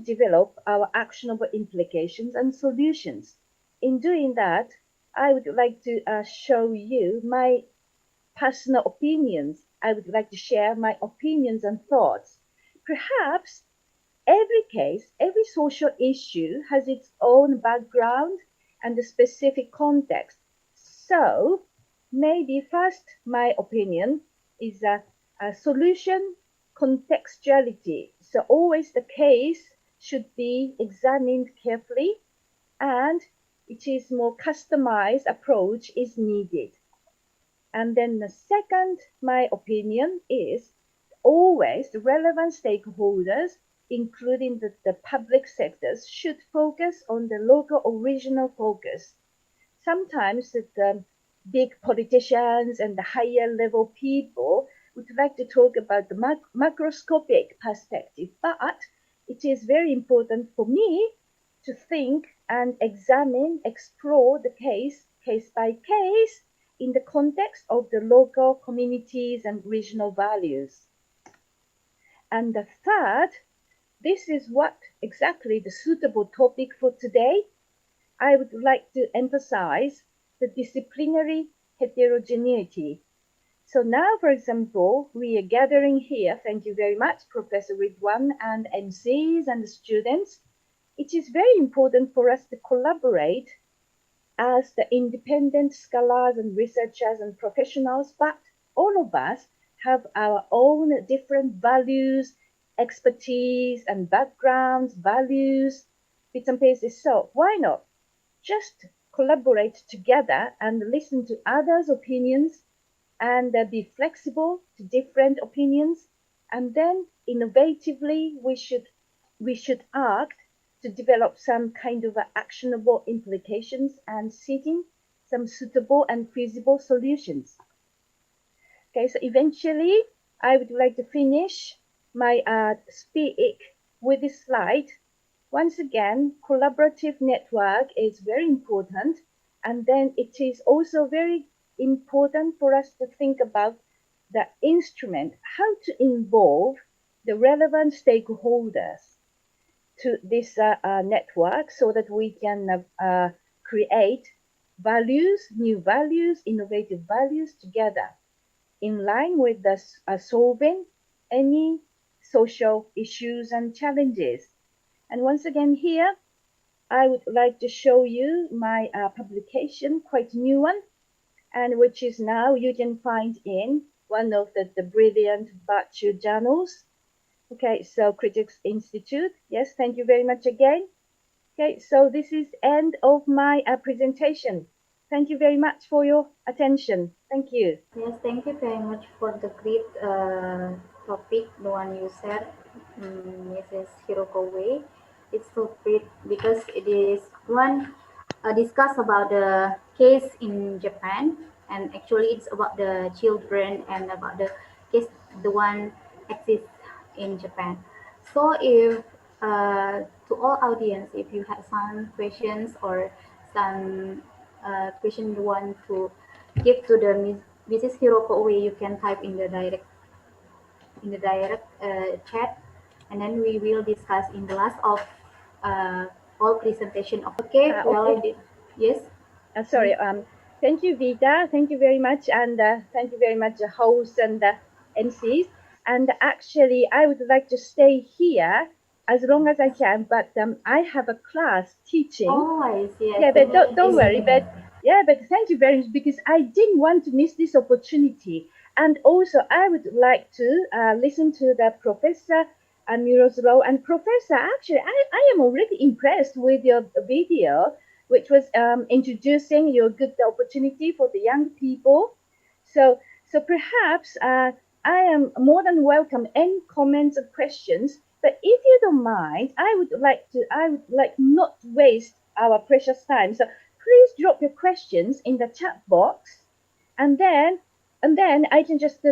develop our actionable implications and solutions. In doing that, I would like to show you my personal opinions. I would like to share my opinions and thoughts. Perhaps every case, every social issue has its own background and a specific context. So maybe first my opinion is a solution contextuality. So always the case should be examined carefully, and it is more customized approach is needed. And then the second, my opinion is always the relevant stakeholders, including the public sectors, should focus on the local original focus. Sometimes the big politicians and the higher level people would like to talk about the macroscopic perspective, but it is very important for me to think and examine, explore the case by case in the context of the local communities and regional values. And the third, this is what exactly the suitable topic for today. I would like to emphasize the disciplinary heterogeneity. So now, for example, we are gathering here, thank you very much, Professor Ridwan and MCs and the students. It is very important for us to collaborate as the independent scholars and researchers and professionals, but all of us have our own different values, expertise and backgrounds, values, bits and pieces. So why not just collaborate together and listen to others' opinions and be flexible to different opinions, and then innovatively we should act to develop some kind of actionable implications and seeking some suitable and feasible solutions. Okay, so eventually I would like to finish my speak with this slide. Once again, collaborative network is very important, and then it is also very important for us to think about the instrument, how to involve the relevant stakeholders to this network so that we can create values, new values, innovative values together in line with the solving any social issues and challenges. And once again here, I would like to show you my publication, quite new one. and which is now you can find in one of the brilliant Bircu journals. Okay, so Critics Institute. Yes, thank you very much again. Okay, so this is end of my presentation. Thank you very much for your attention. Thank you. Yes, thank you very much for the great topic, the one you said, Mrs. Hiroko Wei. It's so great because it is one discuss about the case in Japan, and actually it's about the children and about the case, the one exists in Japan. So if to all audience, if you have some questions or some question you want to give to the Mrs. Hiroko Oe, you can type in the direct chat, and then we will discuss in the last of all presentation. Okay, Okay. Yes. Sorry. Thank you, Vida. Thank you very much, and thank you very much, hosts and MCs. And actually, I would like to stay here as long as I can, but I have a class teaching. Oh, I see. Yeah, but don't worry. But yeah, but thank you very much because I didn't want to miss this opportunity. And also, I would like to listen to the Professor Miroslav and Professor. Actually, I am already impressed with your video, which was introducing your good opportunity for the young people. So perhaps I am more than welcome any comments or questions. But if you don't mind, I would like not to waste our precious time. So please drop your questions in the chat box, and then I can just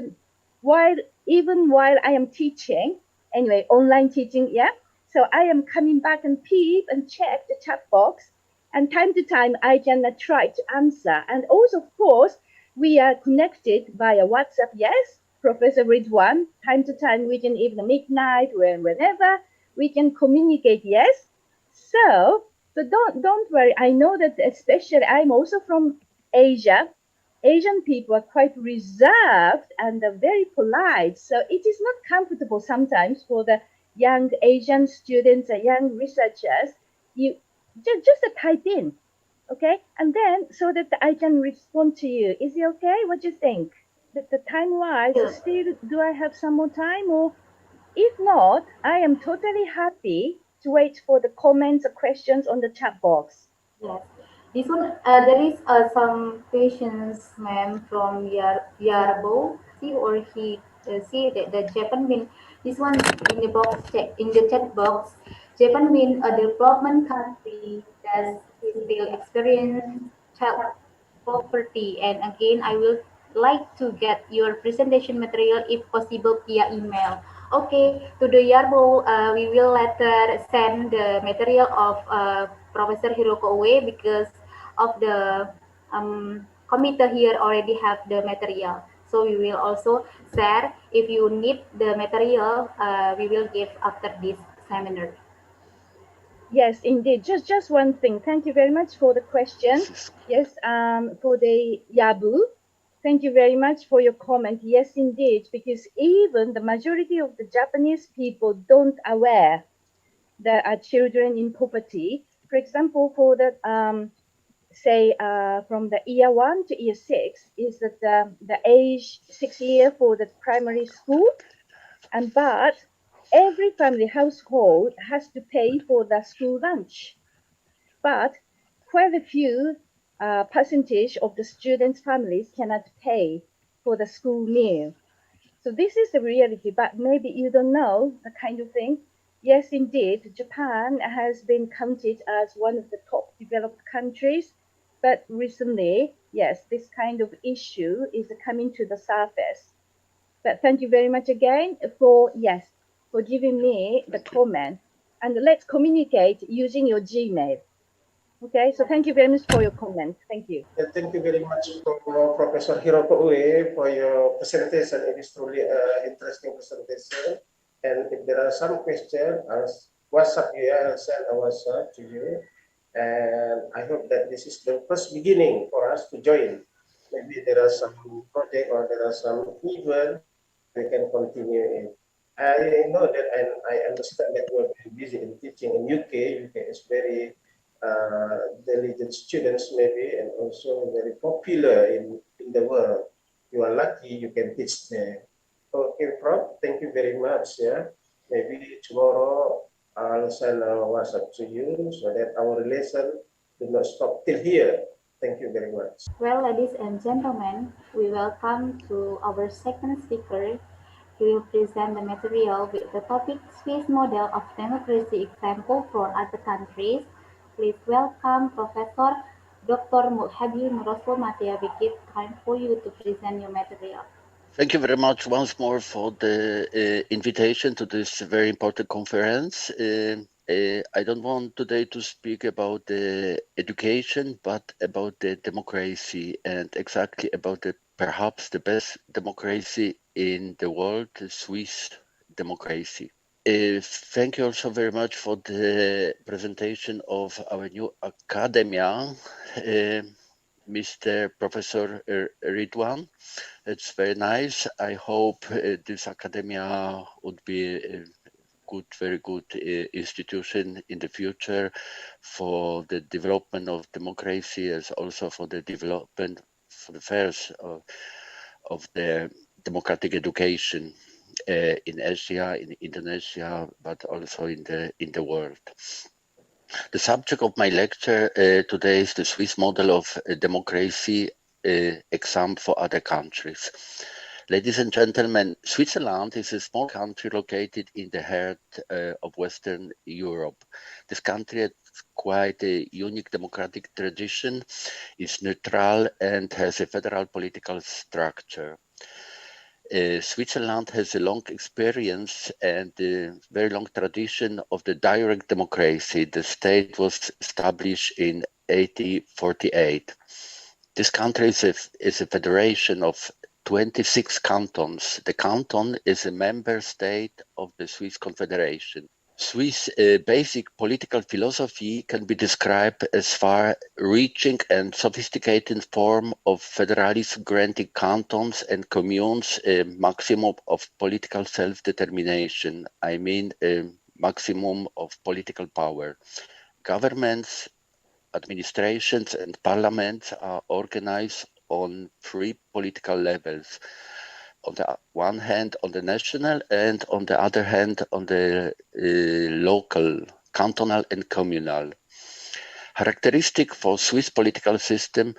while I am teaching, anyway, online teaching, yeah. So I am coming back and peep and check the chat box, and time to time I can try to answer. And also, of course, we are connected via WhatsApp, yes. Professor Ridwan, time to time we can even midnight whenever we can communicate, yes. So don't worry. I know that especially I'm also from Asia. Asian people are quite reserved and very polite, so it is not comfortable sometimes for the young Asian students and young researchers. You just type in, okay, and then so that I can respond to you. Is it okay? What do you think? The time-wise, still, do I have some more time? Or if not, I am totally happy to wait for the comments or questions on the chat box. Yes. This one, there is some questions, ma'am, from Yarbo. See, or he see the Japan mean this one in the box in the chat box. Japan mean a development country that is still experience child poverty. And again, I will like to get your presentation material if possible via email. Okay, to the Yarbo, we will later send the material of Professor Hiroko Oe because of the committee here already have the material. So we will also share. If you need the material, we will give after this seminar. Yes, indeed. Just one thing. Thank you very much for the question. Yes, for the Yabu. Thank you very much for your comment. Yes, indeed, because even the majority of the Japanese people don't aware there are children in poverty. For example, for the say from the year 1 to year 6 is that the age 6 year for the primary school, and but every family household has to pay for the school lunch, but quite a few percentage of the students' families cannot pay for the school meal. So this is the reality, but maybe you don't know the kind of thing. Yes, indeed, Japan has been counted as one of the top developed countries, but recently, yes, this kind of issue is coming to the surface. But thank you very much again for giving me the comment, and let's communicate using your Gmail. Okay, so thank you very much for your comment. Thank you. Thank you very much for Professor Hiroko Ue for your presentation. It is truly an interesting presentation. And if there are some questions, WhatsApp you, I'll send a WhatsApp to you. And I hope that this is the first beginning for us to join. Maybe there are some project or there are some event we can continue in. I know that, and I understand that you are very busy in teaching in UK. UK is very diligent students maybe, and also very popular in in the world. You are lucky you can teach there. Okay, Prof, thank you very much. Yeah, maybe tomorrow I'll send a WhatsApp to you so that our relation do not stop till here. Thank you very much. Well, ladies and gentlemen, we welcome to our second speaker. He will present the material with the topic Swiss model of democracy example from other countries. Please welcome Professor Dr. Mulhadi Muroswo Matia Bikit. Time for you to present your material. Thank you very much once more for the invitation to this very important conference. I don't want today to speak about the education, but about the democracy and exactly about perhaps the best democracy in the world, the Swiss democracy. Thank you also very much for the presentation of our new academia, Mr. Professor Ridwan. It's very nice. I hope this academia would be a very good institution in the future for the development of democracy, as also for the development for the affairs of the democratic education in Asia, in Indonesia, but also in the world. The subject of my lecture today is the Swiss model of democracy exam for other countries. Ladies and gentlemen, Switzerland is a small country located in the heart of Western Europe. This country has quite a unique democratic tradition, is neutral and has a federal political structure. Switzerland has a long experience and a very long tradition of the direct democracy. The state was established in 1848. This country is a federation of 26 cantons. The canton is a member state of the Swiss Confederation. Swiss basic political philosophy can be described as far-reaching and sophisticated form of federalism granting cantons and communes a maximum of political self-determination. I mean a maximum of political power. Governments, administrations and parliaments are organized on three political levels. On the one hand, on the national, and on the other hand, on the local, cantonal and communal. Characteristic for Swiss political system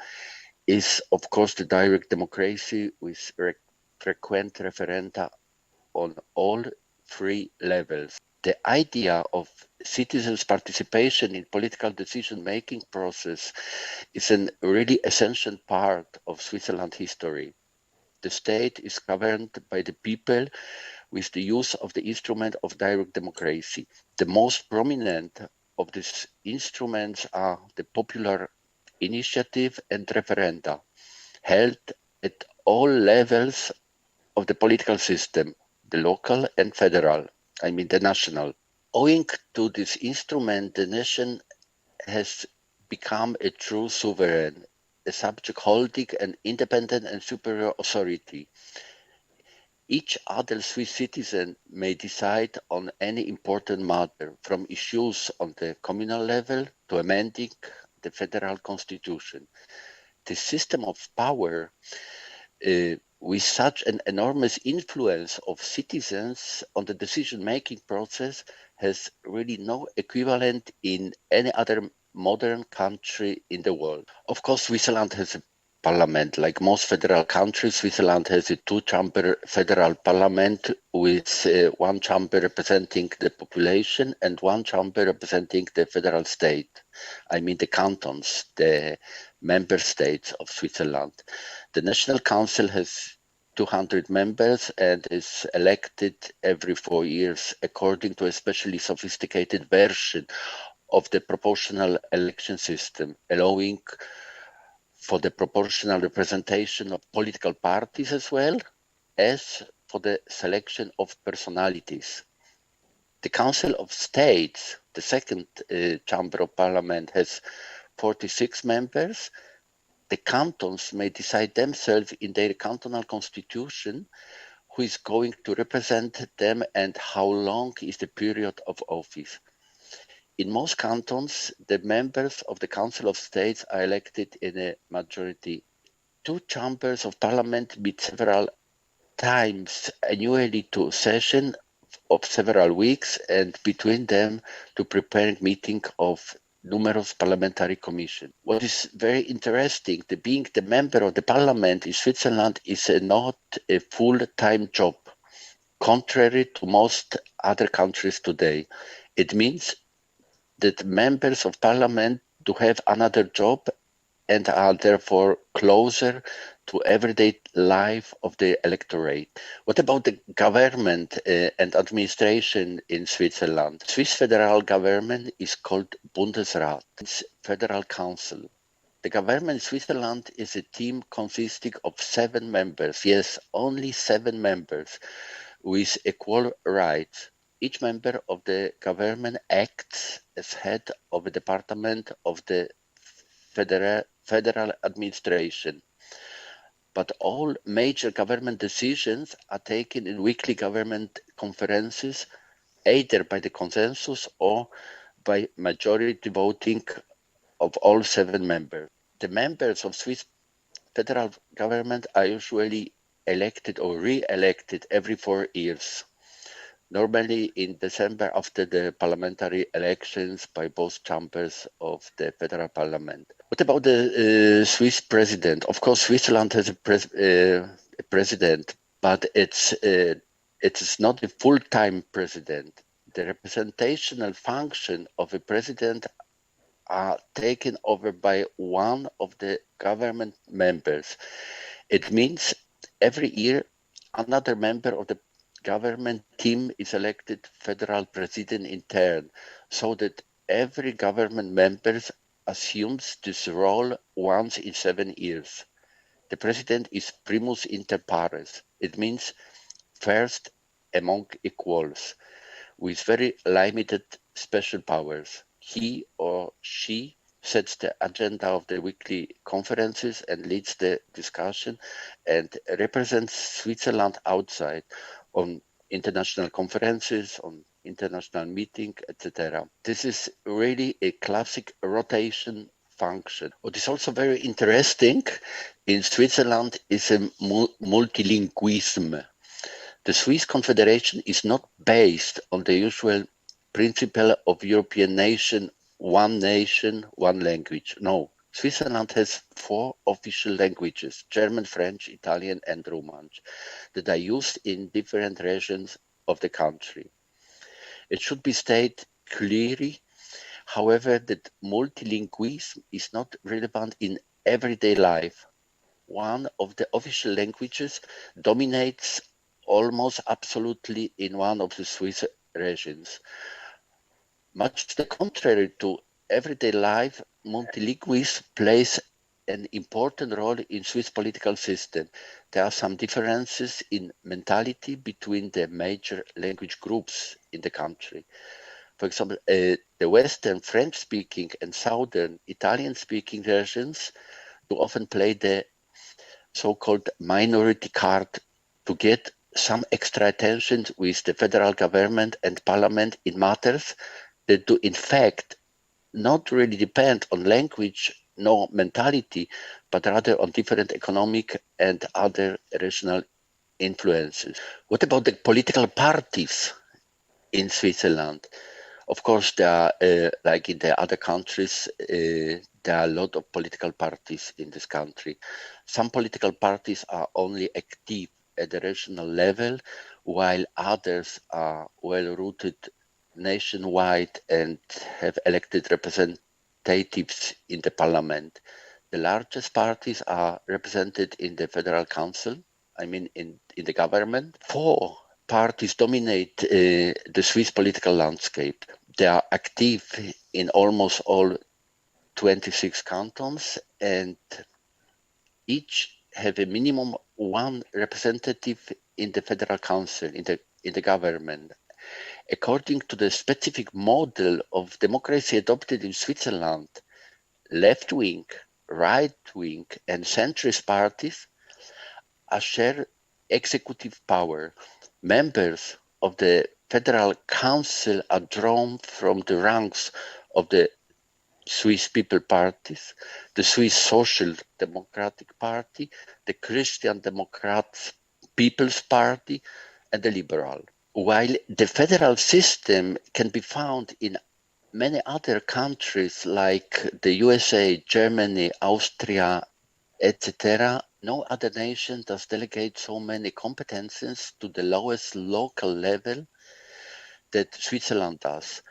is, of course, the direct democracy with frequent referenda on all three levels. The idea of citizens' participation in political decision-making process is a really essential part of Switzerland history. The state is governed by the people with the use of the instrument of direct democracy. The most prominent of these instruments are the popular initiative and referenda, held at all levels of the political system, the local and federal, I mean the national. Owing to this instrument, the nation has become a true sovereign, a subject holding an independent and superior authority. Each adult Swiss citizen may decide on any important matter, from issues on the communal level to amending the federal constitution. The system of power, with such an enormous influence of citizens on the decision-making process, has really no equivalent in any other modern country in the world. Of course, Switzerland has a parliament. Like most federal countries, Switzerland has a two-chamber federal parliament with one chamber representing the population and one chamber representing the federal state. I mean the cantons, the member states of Switzerland. The National Council has 200 members and is elected every 4 years according to a specially sophisticated version of the proportional election system, allowing for the proportional representation of political parties as well as for the selection of personalities. The Council of States, the second chamber of parliament, has 46 members. The cantons may decide themselves in their cantonal constitution who is going to represent them and how long is the period of office. In most cantons, the members of the Council of States are elected in a majority two chambers of parliament meet several times annually to session of several weeks, and between them to prepare meeting of numerous parliamentary commission. What is very interesting, being the member of the parliament in Switzerland is not a full-time job, contrary to most other countries today. It means that members of parliament do have another job and are therefore closer to everyday life of the electorate. What about the government and administration in Switzerland? Swiss federal government is called Bundesrat. It's Federal Council. The government in Switzerland is a team consisting of 7 members. Yes, only 7 members with equal rights. Each member of the government acts as head of a department of the federal administration. But all major government decisions are taken in weekly government conferences, either by the consensus or by majority voting of all 7 members. The members of Swiss federal government are usually elected or re-elected every 4 years, normally in December after the parliamentary elections by both chambers of the federal parliament. What about the Swiss president? Of course, Switzerland has a president, but it is not a full-time president. The representational function of a president are taken over by one of the government members. It means every year another member of the government team is elected federal president in turn, so that every government member assumes this role once in 7 years. The president is primus inter pares. It means first among equals, with very limited special powers. He or she sets the agenda of the weekly conferences and leads the discussion and represents Switzerland outside on international conferences, on international meetings, etc. This is really a classic rotation function. What is also very interesting in Switzerland is a multilingualism. The Swiss Confederation is not based on the usual principle of European nation, one language. No, Switzerland has 4 official languages, German, French, Italian, and Romansh, that are used in different regions of the country. It should be stated clearly, however, that multilingualism is not relevant in everyday life. One of the official languages dominates almost absolutely in one of the Swiss regions. Much to the contrary to everyday life, multilingualism plays an important role in Swiss political system. There are some differences in mentality between the major language groups in the country. For example, the Western French-speaking and Southern Italian-speaking regions do often play the so-called minority card to get some extra attention with the federal government and parliament in matters that do in fact not really depend on language nor mentality, but rather on different economic and other regional influences. What about the political parties in Switzerland? Of course, there are, like in the other countries, there are a lot of political parties in this country. Some political parties are only active at the regional level, while others are well-rooted nationwide and have elected representatives in the parliament. The largest parties are represented in the Federal Council, in the government. 4 parties dominate the Swiss political landscape. They are active in almost all 26 cantons, and each have a minimum 1 representative in the Federal Council, in the government. According to the specific model of democracy adopted in Switzerland, left-wing, right-wing, and centrist parties share executive power. Members of the Federal Council are drawn from the ranks of the Swiss People Parties, the Swiss Social Democratic Party, the Christian Democrats People's Party, and the Liberal. While the federal system can be found in many other countries like the USA, Germany, Austria, etc., no other nation does delegate so many competences to the lowest local level that Switzerland does.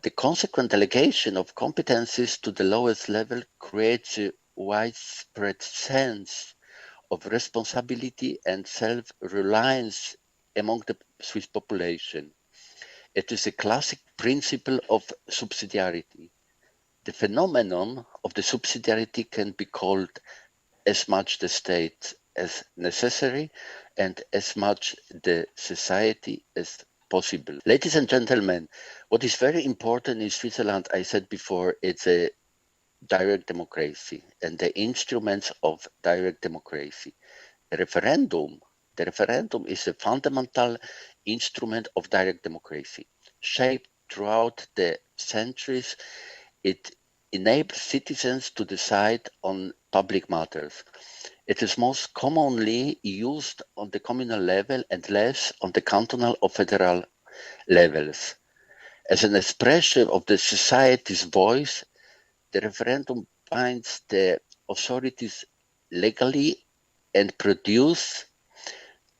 The consequent delegation of competences to the lowest level creates a widespread sense of responsibility and self-reliance among the Swiss population. It is a classic principle of subsidiarity. The phenomenon of the subsidiarity can be called as much the state as necessary and as much the society as possible. Ladies and gentlemen, what is very important in Switzerland, I said before, it's a direct democracy and the instruments of direct democracy. The referendum is a fundamental instrument of direct democracy. Shaped throughout the centuries, it enables citizens to decide on public matters. It is most commonly used on the communal level and less on the cantonal or federal levels. As an expression of the society's voice, the referendum binds the authorities legally and produce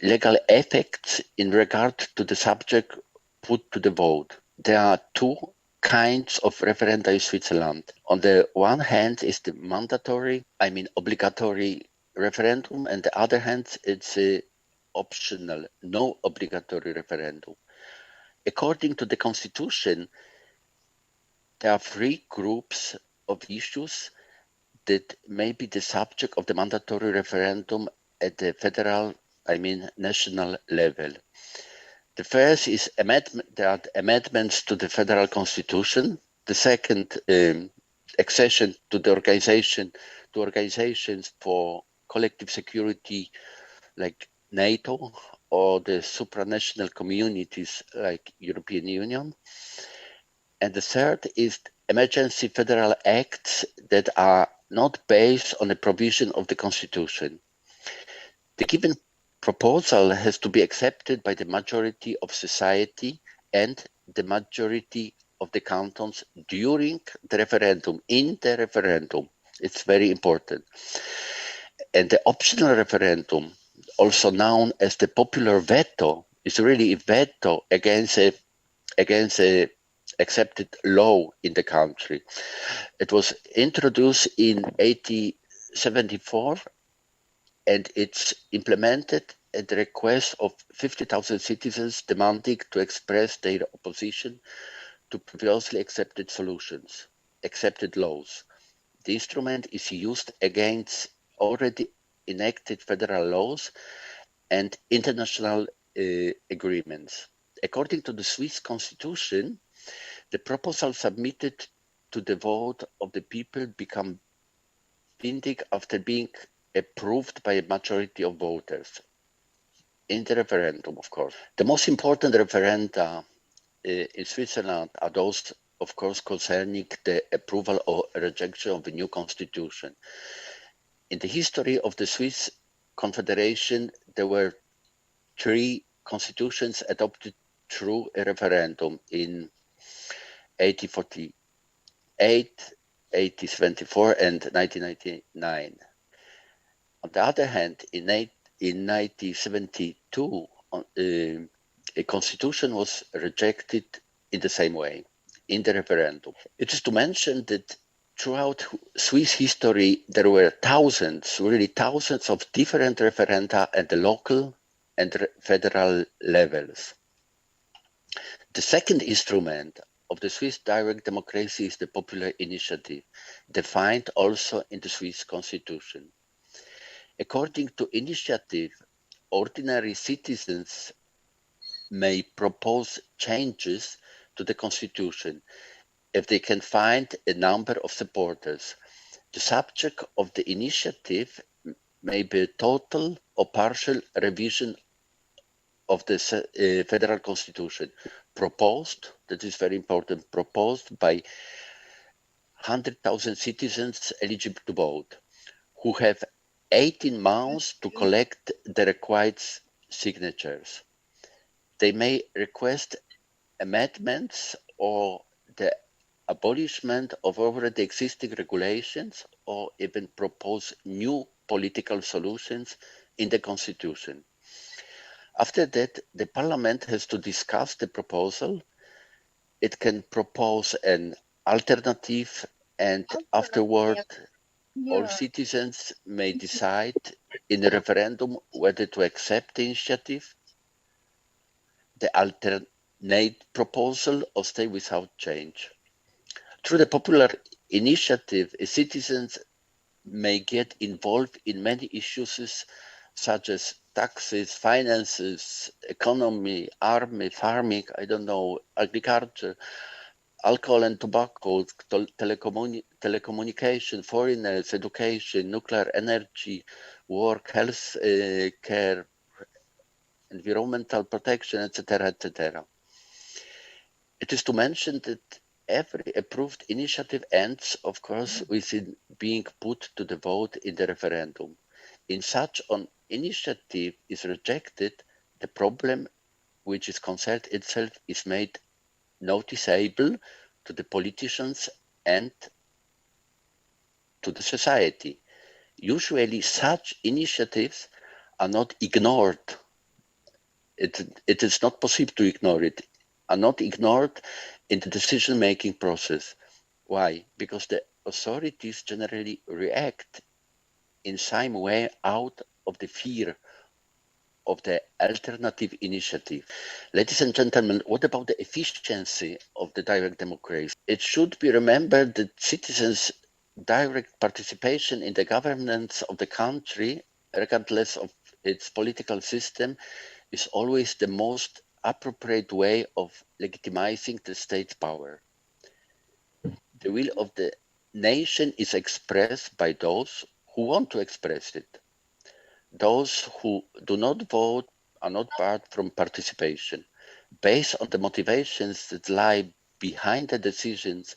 legal effects in regard to the subject put to the vote. There are two kinds of referenda in Switzerland. On the one hand is the obligatory referendum, and the other hand it's a optional, no obligatory referendum. According to the Constitution, there are three groups of issues that may be the subject of the mandatory referendum at the federal, national level. The first is there are amendments to the federal constitution. The second, accession to the organizations for collective security like NATO or the supranational communities like European Union. And the third is emergency federal acts that are not based on the provision of the constitution. The given proposal has to be accepted by the majority of society and the majority of the cantons during the referendum, in the referendum. It's very important. And the optional referendum, also known as the popular veto, is really a veto against a accepted law in the country. It was introduced in 1874 and it's implemented at the request of 50,000 citizens demanding to express their opposition to previously accepted solutions, accepted laws. The instrument is used against already enacted federal laws and international agreements. According to the Swiss constitution, the proposal submitted to the vote of the people become binding after being approved by a majority of voters in the referendum, of course. The most important referenda in Switzerland are those, of course, concerning the approval or rejection of the new constitution. In the history of the Swiss Confederation, there were 3 constitutions adopted through a referendum in 1848, 1874, and 1999. On the other hand, in 1972, a constitution was rejected in the same way, in the referendum. It is to mention that throughout Swiss history, there were thousands, really thousands of different referenda at the local and federal levels. The second instrument of the Swiss direct democracy is the popular initiative, defined also in the Swiss constitution. According to initiative, ordinary citizens may propose changes to the constitution if they can find a number of supporters. The subject of the initiative may be a total or partial revision of the federal constitution, proposed, that is very important, proposed by 100,000 citizens eligible to vote, who have 18 months to collect the required signatures. They may request amendments or the abolishment of already existing regulations, or even propose new political solutions in the constitution. After that, the parliament has to discuss the proposal. It can propose an alternative, and afterward, all citizens may decide in a referendum whether to accept the initiative, the alternate proposal, or stay without change. Through the popular initiative, citizens may get involved in many issues such as taxes, finances, economy, army, farming, agriculture, alcohol and tobacco, telecommunication, foreigners, education, nuclear energy, work, health care, environmental protection, etc., etc. It is to mention that every approved initiative ends, of course, with it being put to the vote in the referendum. In such an initiative is rejected, the problem which is concerned itself is made noticeable to the politicians and to the society. Usually such initiatives are not ignored. It is not possible to ignore it, are not ignored in the decision-making process. Why? Because the authorities generally react in some way out of the fear of the alternative initiative. Ladies and gentlemen, what about the efficiency of the direct democracy? It should be remembered that citizens' direct participation in the governance of the country, regardless of its political system, is always the most appropriate way of legitimizing the state's power. The will of the nation is expressed by those who want to express it. Those who do not vote are not barred from participation. Based on the motivations that lie behind the decisions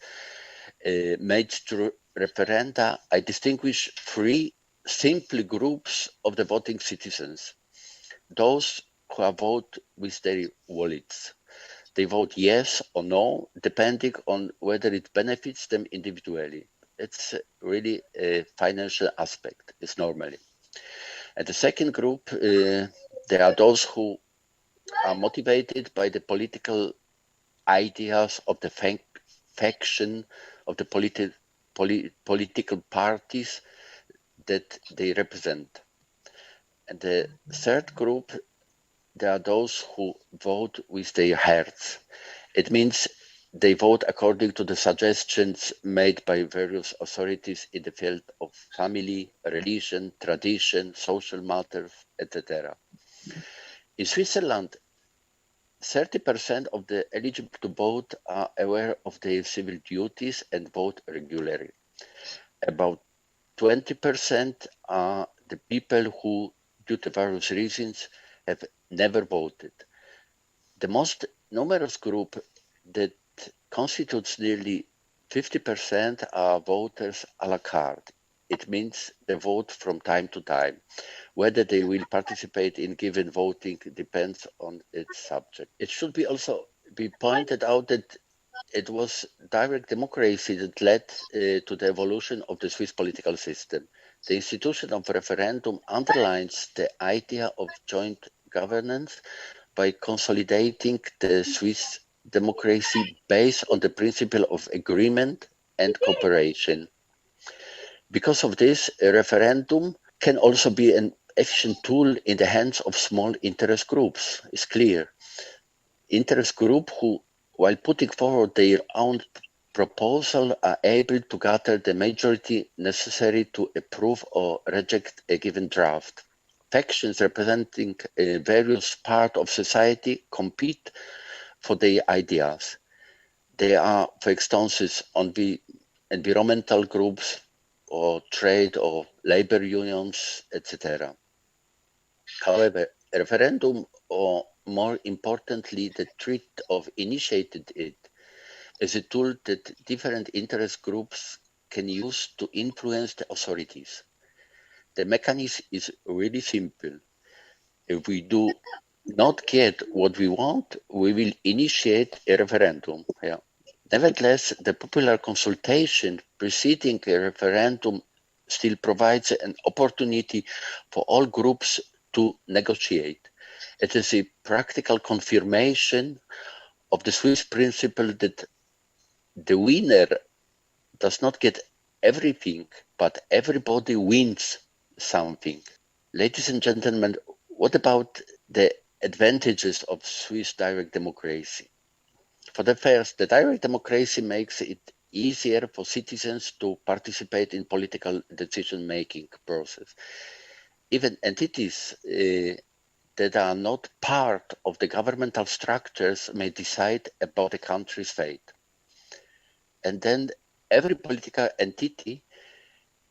made through referenda, I distinguish three simple groups of the voting citizens. Those who vote with their wallets. They vote yes or no, depending on whether it benefits them individually. It's really a financial aspect, it's normally. And the second group, there are those who are motivated by the political ideas of the faction of the political parties that they represent. And the third group, there are those who vote with their hearts. It means they vote according to the suggestions made by various authorities in the field of family, religion, tradition, social matters, etc. In Switzerland, 30% of the eligible to vote are aware of their civil duties and vote regularly. About 20% are the people who, due to various reasons, have never voted. The most numerous group that constitutes nearly 50% are voters à la carte. It means they vote from time to time. Whether they will participate in given voting depends on its subject. It should be also be pointed out that it was direct democracy that led to the evolution of the Swiss political system. The institution of referendum underlines the idea of joint governance by consolidating the Swiss democracy based on the principle of agreement and cooperation. Because of this, a referendum can also be an efficient tool in the hands of small interest groups. It's clear. Interest groups who, while putting forward their own proposal, are able to gather the majority necessary to approve or reject a given draft. Factions representing various parts of society compete for their ideas. They are, for instance, on the environmental groups or trade or labor unions, etc. However, a referendum, or more importantly, the treat of initiated it, as a tool that different interest groups can use to influence the authorities. The mechanism is really simple. If we do not get what we want, we will initiate a referendum. Yeah. Nevertheless, the popular consultation preceding a referendum still provides an opportunity for all groups to negotiate. It is a practical confirmation of the Swiss principle that the winner does not get everything, but everybody wins something. Ladies and gentlemen, what about the advantages of Swiss direct democracy? For the first, the direct democracy makes it easier for citizens to participate in political decision-making process. Even entities that are not part of the governmental structures may decide about the country's fate. And then every political entity,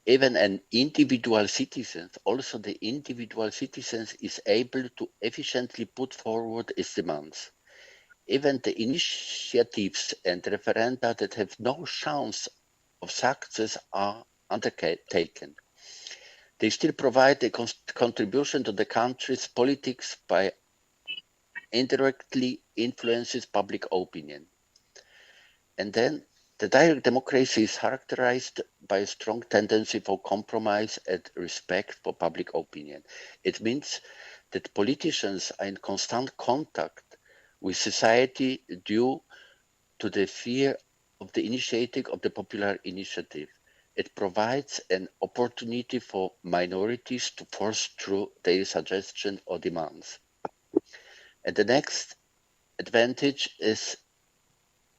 even an individual citizen, also the individual citizens is able to efficiently put forward its demands. Even the initiatives and referenda that have no chance of success are undertaken. They still provide a contribution to the country's politics by indirectly influences public opinion. And then the direct democracy is characterized by a strong tendency for compromise and respect for public opinion. It means that politicians are in constant contact with society due to the fear of the initiating of the popular initiative. It provides an opportunity for minorities to force through their suggestions or demands. And the next advantage is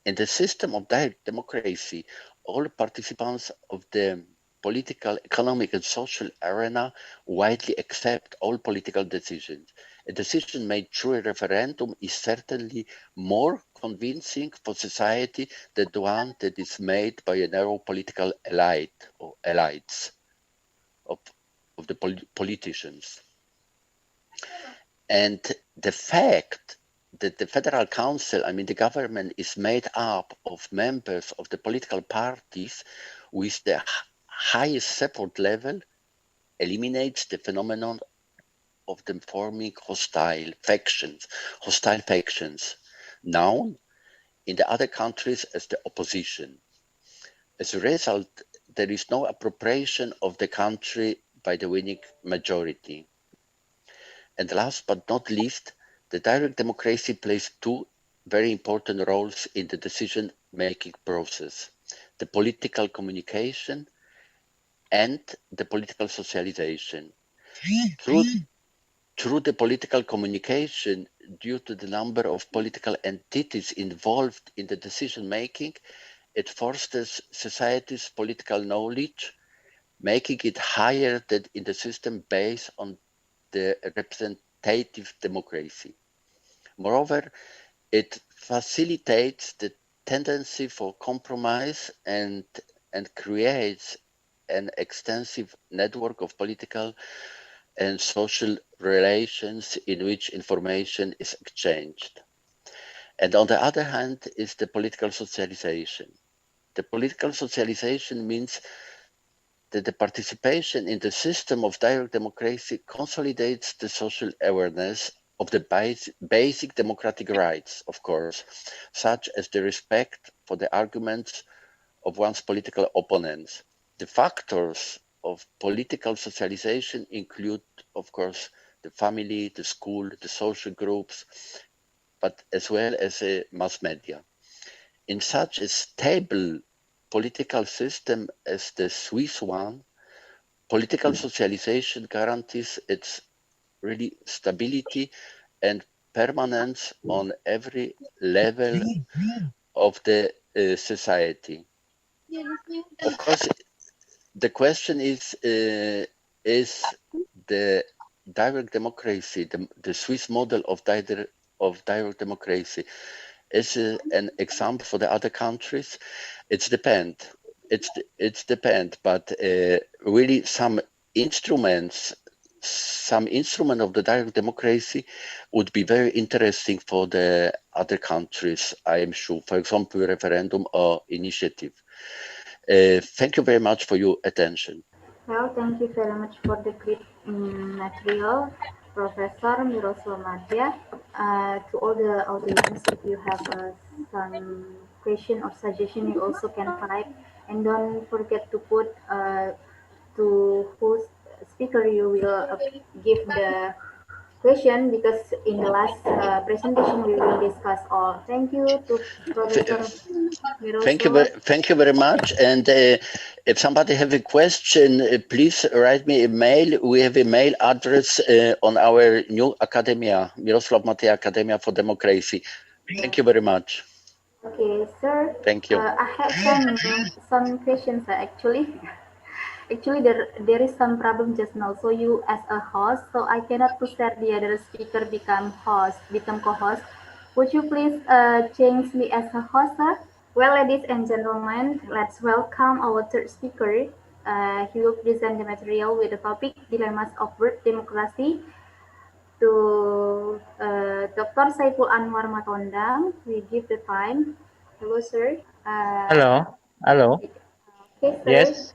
in the system of direct democracy, all participants of the political, economic, and social arena widely accept all political decisions. A decision made through a referendum is certainly more convincing for society than the one that is made by a narrow political elite or elites of the politicians. And the fact that the Federal Council, the government, is made up of members of the political parties with the highest support level eliminates the phenomenon of them forming hostile factions, known in the other countries as the opposition. As a result, there is no appropriation of the country by the winning majority. And last but not least, the direct democracy plays two very important roles in the decision-making process: the political communication and the political socialization. Through the political communication, due to the number of political entities involved in the decision-making, it fosters society's political knowledge, making it higher than in the system based on the representative democracy. Moreover, it facilitates the tendency for compromise and creates an extensive network of political and social relations in which information is exchanged. And on the other hand is the political socialization. The political socialization means that the participation in the system of direct democracy consolidates the social awareness of the basic democratic rights, of course, such as the respect for the arguments of one's political opponents. The factors of political socialization include, of course, the family, the school, the social groups, but as well as mass media. In such a stable political system as the Swiss one, political socialization guarantees its really stability and permanence on every level of the society. Of course, the question is the direct democracy, the Swiss model of direct democracy, is an example for the other countries? It's depend, but really some instruments some instrument of the direct democracy would be very interesting for the other countries, I am sure. For example, referendum or initiative. Thank you very much for your attention. Well, thank you very much for the great material, Professor Miroslav Madya. To all the audience, if you have some question or suggestion, you also can type. And don't forget to put to whose speaker you will give the question, because in the last presentation we will discuss all. Thank you to Professor Miroslav. Thank you very much. And if somebody have a question, please write me a mail. We have a mail address on our new academia, Miroslav Matej Academia for Democracy. Thank you very much. Okay, sir. Thank you. I have some questions actually. Actually, there is some problem just now. So you as a host, so I cannot push the other speaker become co-host. Would you please change me as a host, sir? Well, ladies and gentlemen, let's welcome our third speaker. He will present the material with the topic Dilemmas of Birth Democracy to Dr. Saiful Anwar Matondang. We give the time. Hello, sir. Hello. Hello. Okay, sir. Yes.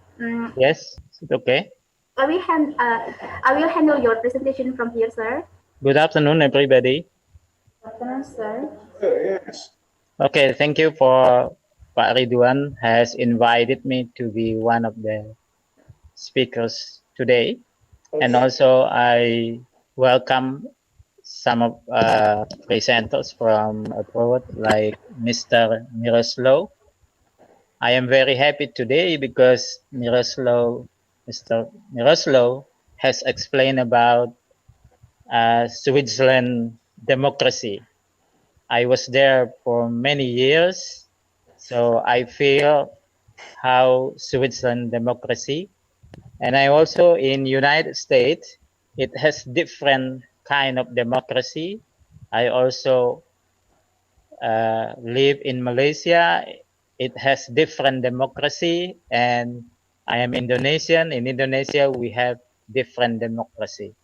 Yes. Is it okay? I will handle your presentation from here, sir. Good afternoon, everybody. Good afternoon, sir. Yes. Okay. Thank you for Pak Ridwan has invited me to be one of the speakers today, and also I welcome some of presenters from abroad, like Mr. Miroslav. I am very happy today because Mr. Miroslav has explained about Switzerland democracy. I was there for many years, so I feel how Switzerland democracy, and I also in United States, it has different kind of democracy. I also live in Malaysia. It has different democracy, and I am Indonesian. In Indonesia, we have different democracy.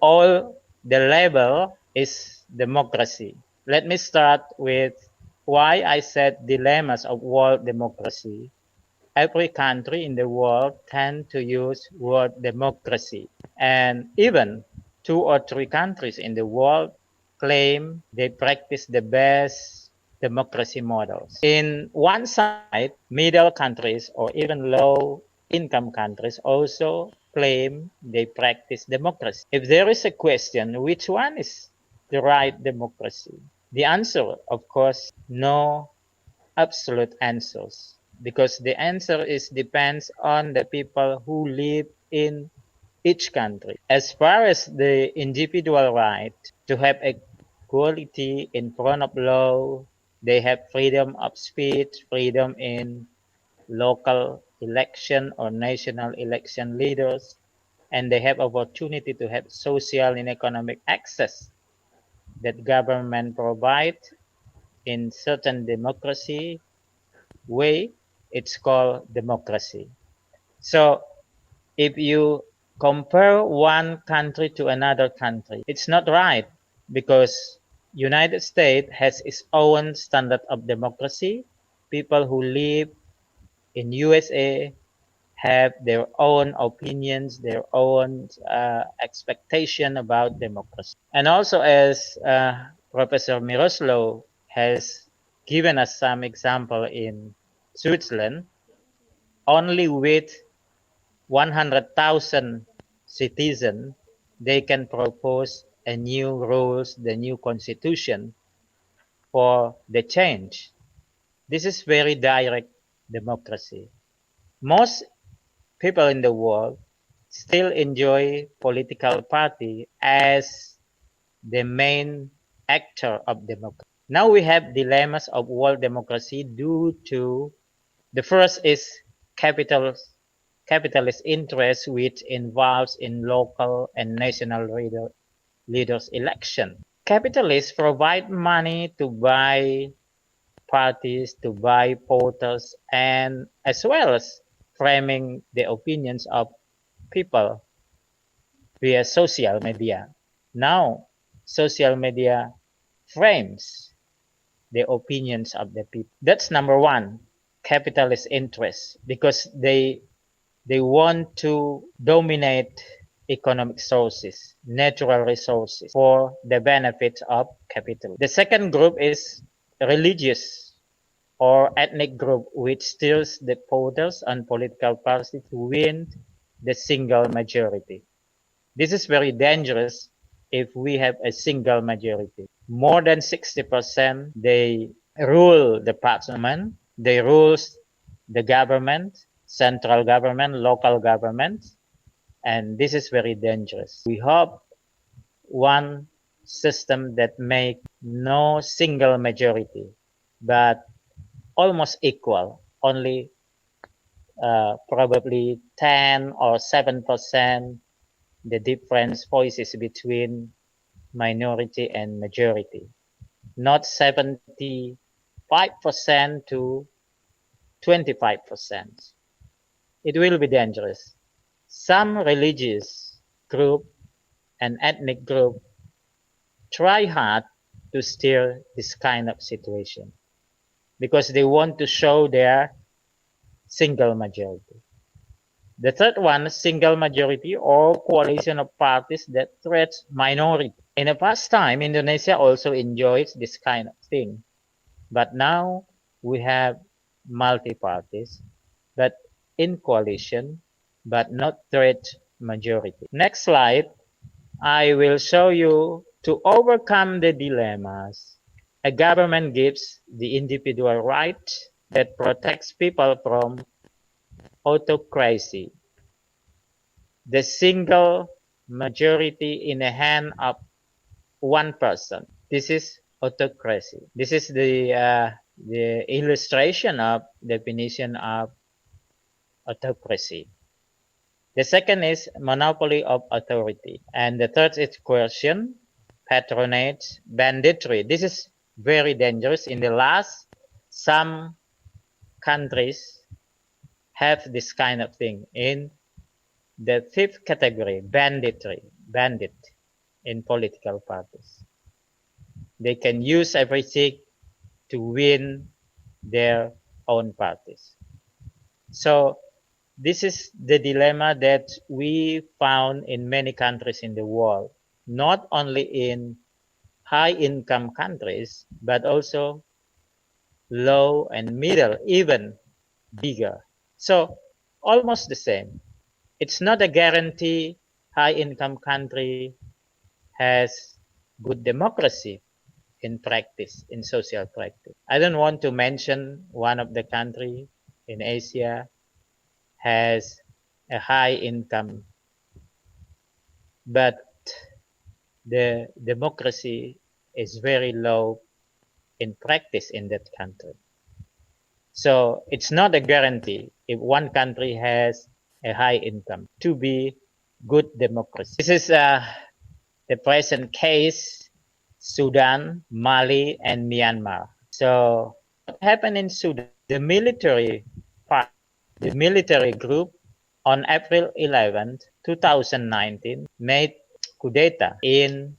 All the level is democracy. Let me start with why I said dilemmas of world democracy. Every country in the world tend to use word democracy, and even 2 or 3 countries in the world claim they practice the best democracy models. In one side, middle countries or even low income countries also claim they practice democracy. If there is a question, which one is the right democracy? The answer, of course, no absolute answers, because the answer depends on the people who live in each country. As far as the individual right to have equality in front of law, they have freedom of speech, freedom in local election or national election leaders, and they have opportunity to have social and economic access that government provide in certain democracy way. It's called democracy. So if you compare one country to another country, it's not right, because United States has its own standard of democracy. People who live in USA have their own opinions, their own expectation about democracy. And also, as Professor Miroslav has given us some example in Switzerland, only with 100,000 citizens, they can propose a new rules, the new constitution for the change. This is very direct democracy. Most people in the world still enjoy political party as the main actor of democracy. Now we have dilemmas of world democracy due to the first is capitalist interest, which involves in local and national leaders election. Capitalists provide money to buy parties, to buy voters, and as well as framing the opinions of people. via social media. Now, social media frames the opinions of the people. That's number one, capitalist interest, because they want to dominate economic sources, natural resources for the benefit of capital. The second group is religious or ethnic group, which steals the voters and political parties to win the single majority. This is very dangerous if we have a single majority. More than 60%, they rule the parliament, they rule the government, central government, local government, and this is very dangerous. We hope one system that make no single majority, but almost equal, only probably 10 or 7% the difference voices between minority and majority, not 75% to 25%. It will be dangerous. Some religious group and ethnic group try hard to steer this kind of situation because they want to show their single majority. The third one, single majority or coalition of parties that threats minority. In the past time, Indonesia also enjoys this kind of thing. But now we have multi-parties, but in coalition, but not threat majority. Next slide, I will show you to overcome the dilemmas. A government gives the individual right that protects people from autocracy. The single majority in the hand of one person. This is autocracy. This is the illustration of definition of autocracy. The second is monopoly of authority. And the third is coercion, patronage, banditry. This is very dangerous. In the last, some countries have this kind of thing. In the fifth category, banditry, bandit in political parties. They can use everything to win their own parties. So this is the dilemma that we found in many countries in the world, not only in high-income countries, but also low and middle, even bigger. So almost the same. It's not a guarantee high-income country has good democracy in practice, in social practice. I don't want to mention one of the country in Asia has a high income, but the democracy is very low in practice in that country. So it's not a guarantee if one country has a high income to be good democracy. This is the present case, Sudan, Mali, and Myanmar. So what happened in Sudan? The military group on April 11, 2019 made coup d'etat in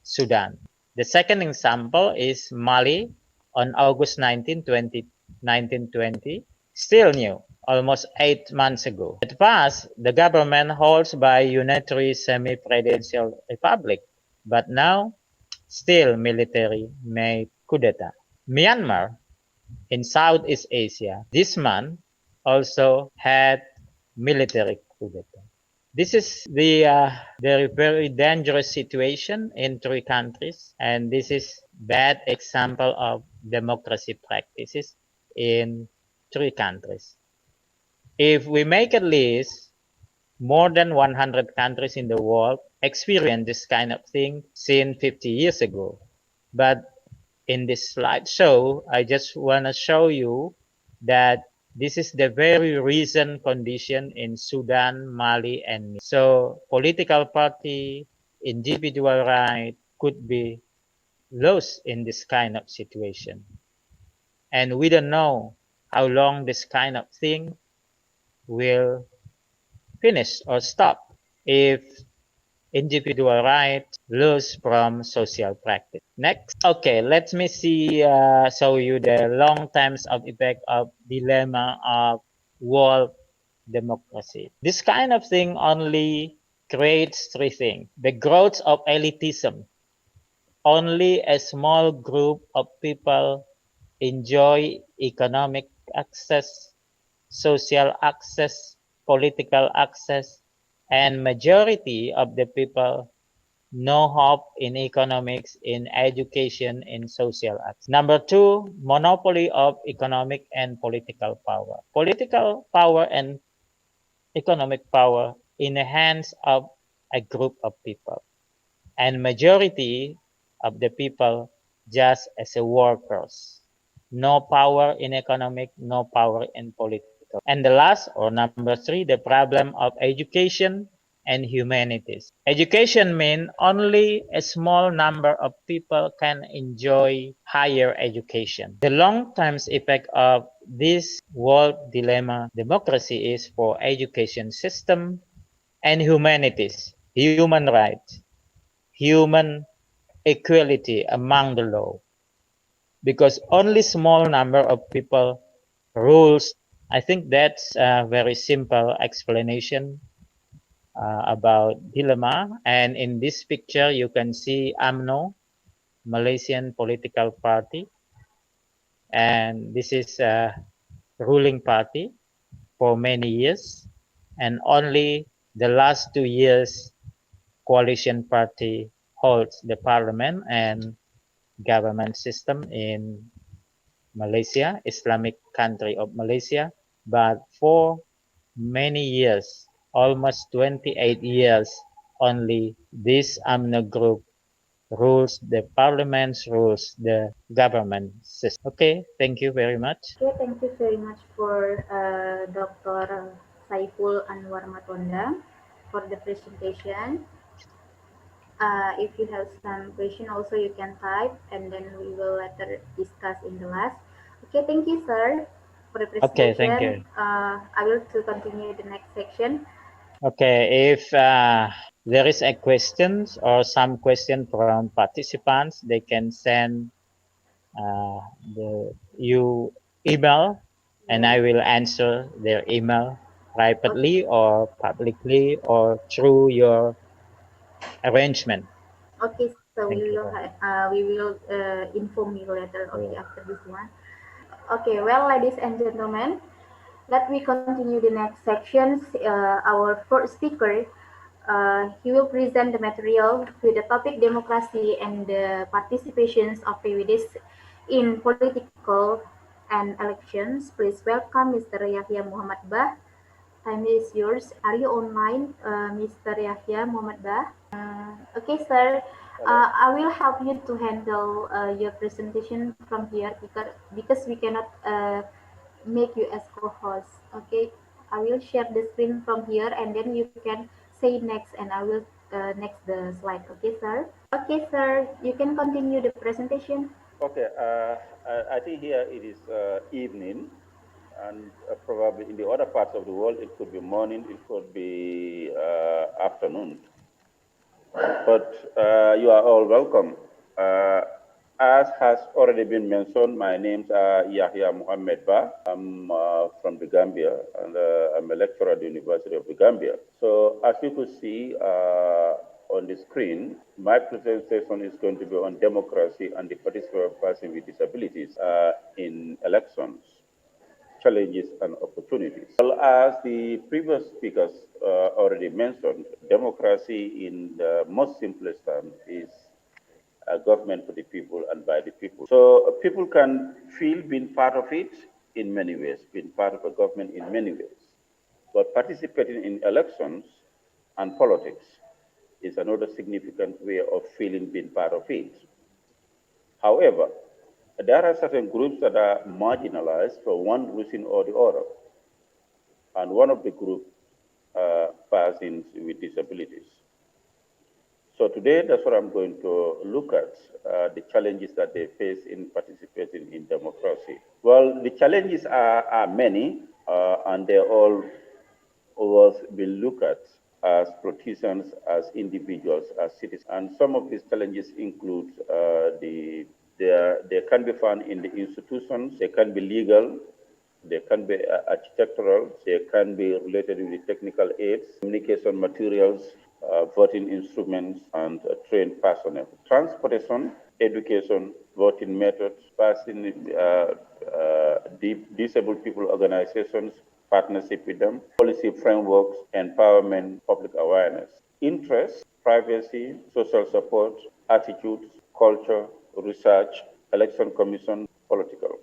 Sudan. The second example is Mali on August 19, 1920, still new, almost 8 months ago. At first, the government holds by unitary semi-presidential republic, but now still military made coup d'etat. Myanmar in Southeast Asia this month also had military coup d'etat. This is the very dangerous situation in 3 countries, and this is bad example of democracy practices in 3 countries. If we make a list, more than 100 countries in the world experienced this kind of thing since 50 years ago. But in this slideshow, I just want to show you that this is the very recent condition in Sudan, Mali, and Myanmar. So political party, individual right could be lost in this kind of situation. And we don't know how long this kind of thing will finish or stop. If individual rights lose from social practice. Next. Okay, let me show you the long times of effect of dilemma of world democracy. This kind of thing only creates three things. The growth of elitism. Only a small group of people enjoy economic access, social access, political access, and majority of the people no hope in economics, in education, in social access. Number two, monopoly of economic and political power. Political power and economic power in the hands of a group of people, and majority of the people just as a workers. No power in economic, no power in political. And the last, or number three, the problem of education and humanities. Education means only a small number of people can enjoy higher education. The long-term effect of this world dilemma democracy is for education system and humanities, human rights, human equality among the law, because only small number of people rules. I think that's a very simple explanation about dilemma. And in this picture you can see UMNO, Malaysian political party, and this is a ruling party for many years, and only the last 2 years coalition party holds the parliament and government system in Malaysia, Islamic country of Malaysia. But for many years, almost 28 years, only this UMNO group rules the parliament, rules the government system. Okay, thank you very much. Okay, thank you very much for Dr. Saiful Anwar Matonda for the presentation. If you have some question also you can type and then we will later discuss in the last. Okay, thank you sir for the presentation. Okay, thank you. I will to continue the next section. Okay, if there is a questions or some question from participants, they can send you email and I will answer their email privately or publicly or through your arrangement. Okay, so Thank you. we will inform you later. Okay, after this one. Okay, well, ladies and gentlemen, let me continue the next sections. Our first speaker, he will present the material with the topic democracy and the participations of PWDs in political and elections. Please welcome Mr. Yahya Muhammad Bah. Time is yours. Are you online, Mr. Yahya Muhammad Bah? Okay, sir. I will help you to handle your presentation from here because we cannot make you as co-host. Okay, I will share the screen from here and then you can say next and I will next the slide. Okay, sir. Okay, sir. You can continue the presentation. Okay, I think here it is evening, and probably in the other parts of the world it could be morning, it could be afternoon. But you are all welcome. As has already been mentioned, my names are Yahya Muhammad Bah. I'm from the Gambia, and I'm a lecturer at the University of the Gambia. So as you could see on the screen, my presentation is going to be on democracy and the participation of persons with disabilities in elections, challenges and opportunities. Well, as the previous speakers already mentioned, democracy in the most simplest term is a government for the people and by the people. So people can feel being part of it in many ways, being part of a government in many ways. But participating in elections and politics is another significant way of feeling being part of it. However, there are certain groups that are marginalized for one reason or the other. And one of the groups persons with disabilities. So today, that's what I'm going to look at, the challenges that they face in participating in democracy. Well, the challenges are many, and they're all worth being looked at. as politicians, as individuals, as citizens. And some of these challenges include they can be found in the institutions, they can be legal, they can be architectural, they can be related with the technical aids, communication materials, voting instruments, and trained personnel. Transportation, education, voting methods, passing disabled people organizations, partnership with them, policy frameworks, empowerment, public awareness. Interest, privacy, social support, attitudes, culture, research, election commission, political.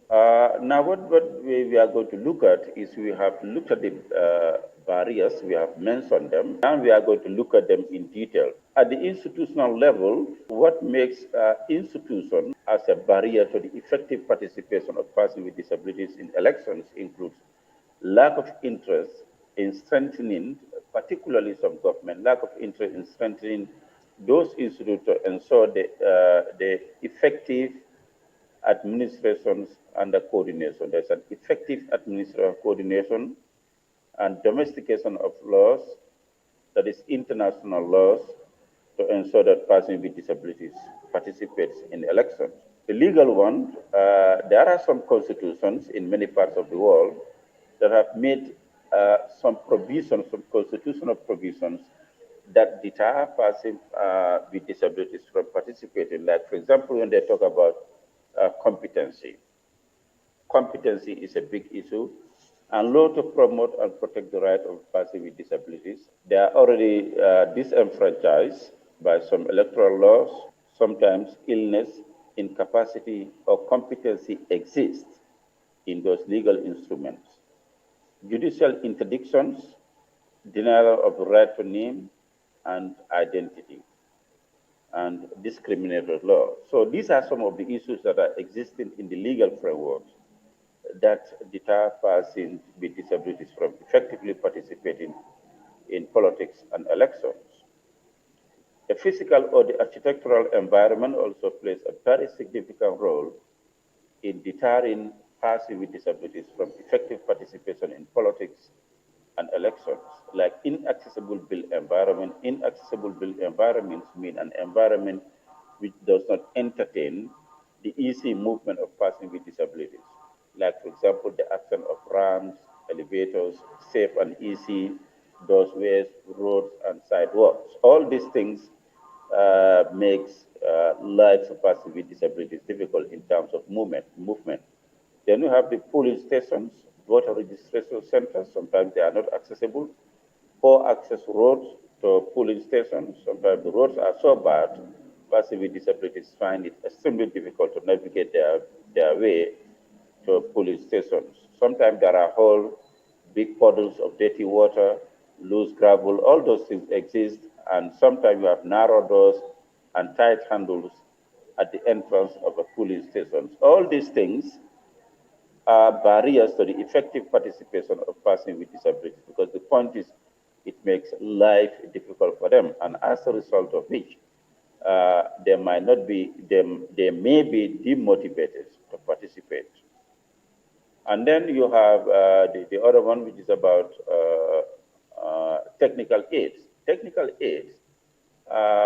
Now, what we are going to look at is we have looked at the barriers, we have mentioned them, and we are going to look at them in detail. At the institutional level, what makes institutions as a barrier to the effective participation of persons with disabilities in elections includes lack of interest in strengthening, particularly some government, lack of interest in strengthening those institutes to ensure the effective administrations and the coordination. There's an effective administration coordination and domestication of laws, that is international laws, to ensure that persons with disabilities participate in elections. The legal one, there are some constitutions in many parts of the world that have made some provisions, some constitutional provisions that deter persons with disabilities from participating. Like, for example, when they talk about competency. Competency is a big issue, and law to promote and protect the right of persons with disabilities. They are already disenfranchised by some electoral laws. Sometimes illness, incapacity, or competency exists in those legal instruments. Judicial interdictions, denial of the right to name and identity, and discriminatory law. So these are some of the issues that are existing in the legal frameworks that deter persons with disabilities from effectively participating in politics and elections. The physical or the architectural environment also plays a very significant role in deterring persons with disabilities from effective participation in politics and elections. Like inaccessible built environment. Inaccessible built environments mean an environment which does not entertain the easy movement of persons with disabilities. Like, for example, the absence of ramps, elevators, safe and easy doorways, roads, and sidewalks. All these things makes life for persons with disabilities difficult in terms of movement. Then you have the polling stations, voter registration centers. Sometimes they are not accessible. Poor access roads to polling stations. Sometimes the roads are so bad, persons with disabilities find it extremely difficult to navigate their way to polling stations. Sometimes there are whole big puddles of dirty water, loose gravel, all those things exist. And sometimes you have narrow doors and tight handles at the entrance of a polling station. All these things are barriers to the effective participation of persons with disabilities, because the point is it makes life difficult for them, and as a result of which they may be demotivated to participate. And then you have the other one, which is about technical aids. Technical aids,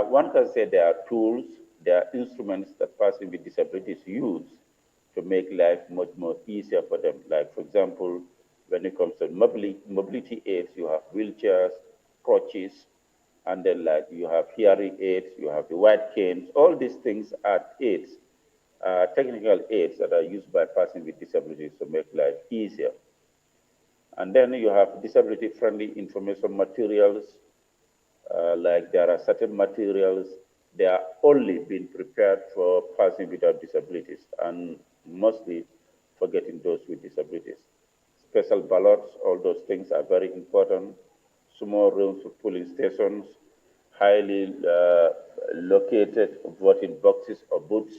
one can say they are tools, they are instruments that persons with disabilities use to make life much more easier for them. Like, for example, when it comes to mobility aids, you have wheelchairs, crutches, and then like you have hearing aids, you have the white canes. All these things are aids, technical aids that are used by persons with disabilities to make life easier. And then you have disability-friendly information materials, like there are certain materials, they are only being prepared for persons without disabilities, and mostly for getting those with disabilities. Special ballots, all those things are very important. Small rooms for polling stations, highly located voting boxes or booths,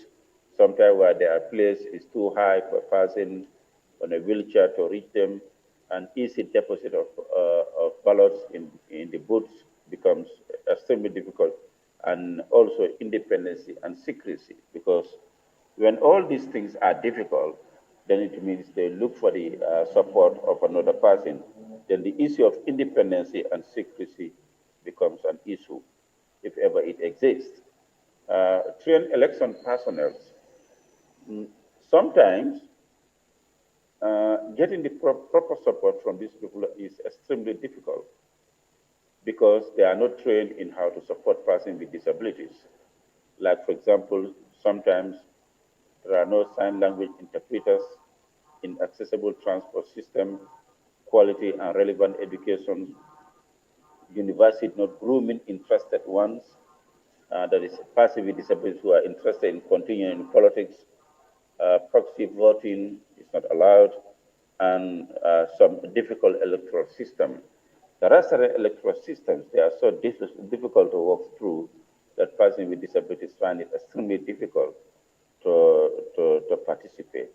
sometimes where their place is too high for a person on a wheelchair to reach them, and easy deposit of ballots in the booths becomes extremely difficult, and also independency and secrecy, because when all these things are difficult, then it means they look for the support of another person. Then the issue of independency and secrecy becomes an issue, if ever it exists. Trained election personnel, sometimes getting the proper support from these people is extremely difficult because they are not trained in how to support persons with disabilities. Like, for example, sometimes there are no sign language interpreters, inaccessible transport system, quality and relevant education, university not grooming interested ones, that is persons with disabilities who are interested in continuing in politics, proxy voting is not allowed, and some difficult electoral system. There are certain electoral systems, they are so difficult to work through that persons with disabilities find it extremely difficult to participate.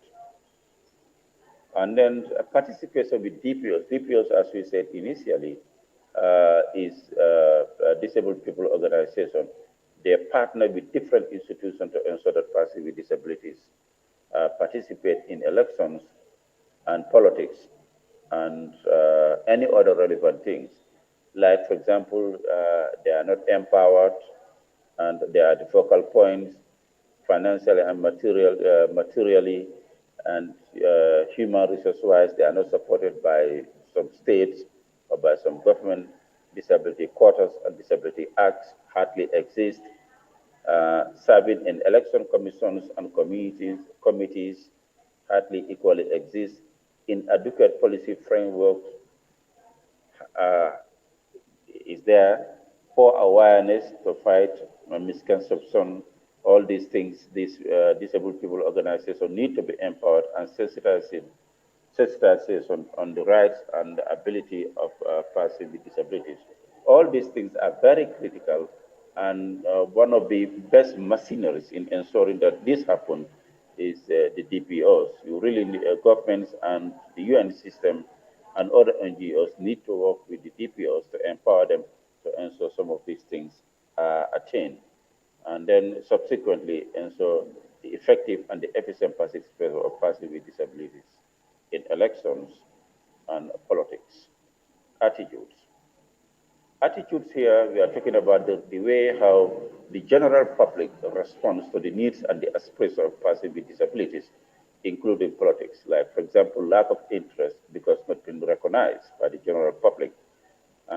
And then participation with DPOs. DPOs, as we said initially, is a disabled people organization. They partner with different institutions to ensure that persons with disabilities participate in elections and politics and any other relevant things. Like, for example, they are not empowered and they are the focal points financially and materially and human resource-wise. They are not supported by some states or by some government. Disability quotas and disability acts hardly exist. Serving in election commissions and committees hardly equally exist. Inadequate policy frameworks is there. Poor awareness to fight misconception. All these things, these disabled people organizations need to be empowered and sensitization on the rights and the ability of persons with disabilities. All these things are very critical, and one of the best machineries in ensuring that this happens is the DPOs. You really need governments and the UN system and other NGOs need to work with the DPOs to empower them to ensure some of these things are attained. And then subsequently ensure the effective and the efficient participation of persons with disabilities in elections and politics. Attitudes. Attitudes here, we are talking about the way how the general public responds to the needs and the aspirations of persons with disabilities, including politics. Like, for example, lack of interest because not being recognized by the general public,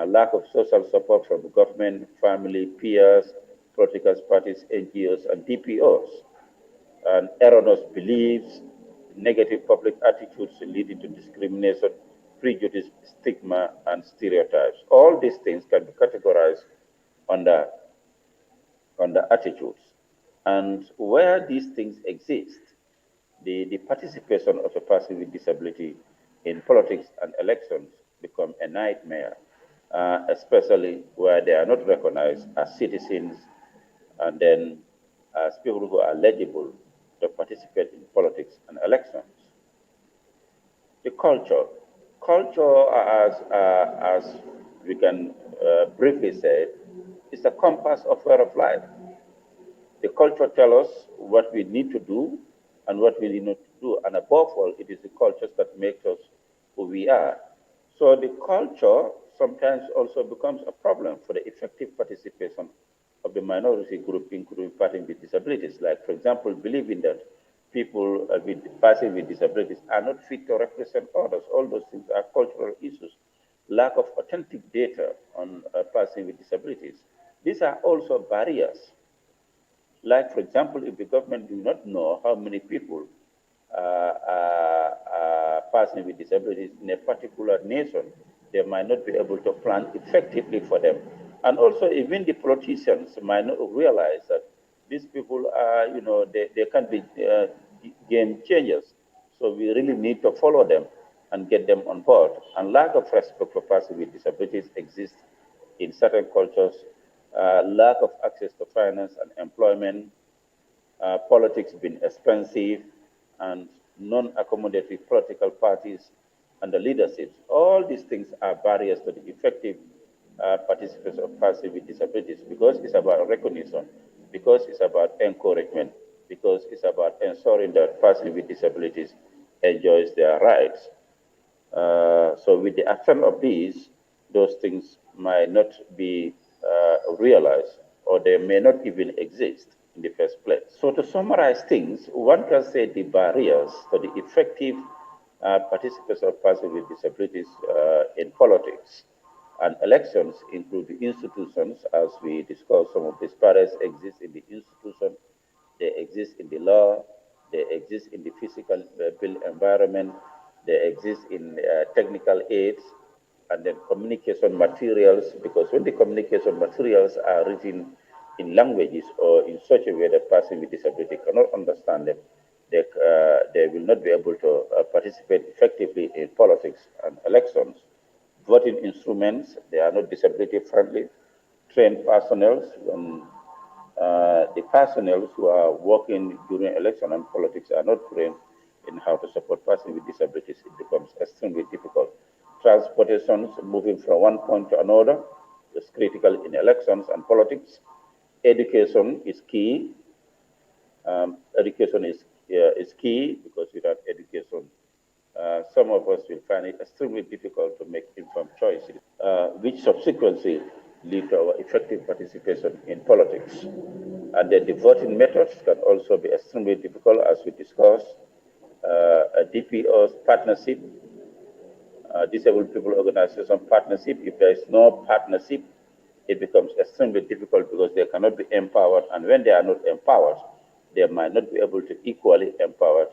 lack of social support from the government, family, peers, political parties, NGOs, and DPOs, and erroneous beliefs, negative public attitudes leading to discrimination, prejudice, stigma, and stereotypes. All these things can be categorized under attitudes. And where these things exist, the participation of a person with disability in politics and elections become a nightmare, especially where they are not recognized as citizens and then as people who are eligible to participate in politics and elections. The culture, as we can briefly say, is the compass of way of life. The culture tells us what we need to do and what we need not to do, and above all, it is the cultures that make us who we are. So the culture sometimes also becomes a problem for the effective participation of the minority group, including persons with disabilities. Like, for example, believing that people with persons with disabilities are not fit to represent others. All those things are cultural issues. Lack of authentic data on persons with disabilities. These are also barriers. Like, for example, if the government do not know how many people persons with disabilities in a particular nation, they might not be able to plan effectively for them. And also, even the politicians might not realize that these people are, they can be game changers. So we really need to follow them and get them on board. And lack of respect for persons with disabilities exists in certain cultures. Lack of access to finance and employment, politics being expensive, and non-accommodative political parties and the leaderships. All these things are barriers to the effective participation of persons with disabilities, because it's about recognition, because it's about encouragement, because it's about ensuring that persons with disabilities enjoys their rights. So with the action of these, those things might not be realized, or they may not even exist in the first place. So to summarize things, one can say the barriers to the effective participation of persons with disabilities in politics and elections include the institutions, as we discussed. Some of these barriers exist in the institution, they exist in the law, they exist in the physical built environment, they exist in technical aids, and then communication materials, because when the communication materials are written in languages or in such a way that person with disability cannot understand them, they will not be able to participate effectively in politics and elections. Voting instruments, they are not disability friendly. Trained personnel, when the personnel who are working during election and politics are not trained in how to support persons with disabilities, it becomes extremely difficult. Transportations, moving from one point to another, is critical in elections and politics. Education is key. Education is key, because without education, some of us will find it extremely difficult to make informed choices, which subsequently lead to our effective participation in politics. And then the voting methods can also be extremely difficult, as we discussed. A DPO's partnership, disabled people organization partnership, if there is no partnership, it becomes extremely difficult because they cannot be empowered. And when they are not empowered, they might not be able to equally empower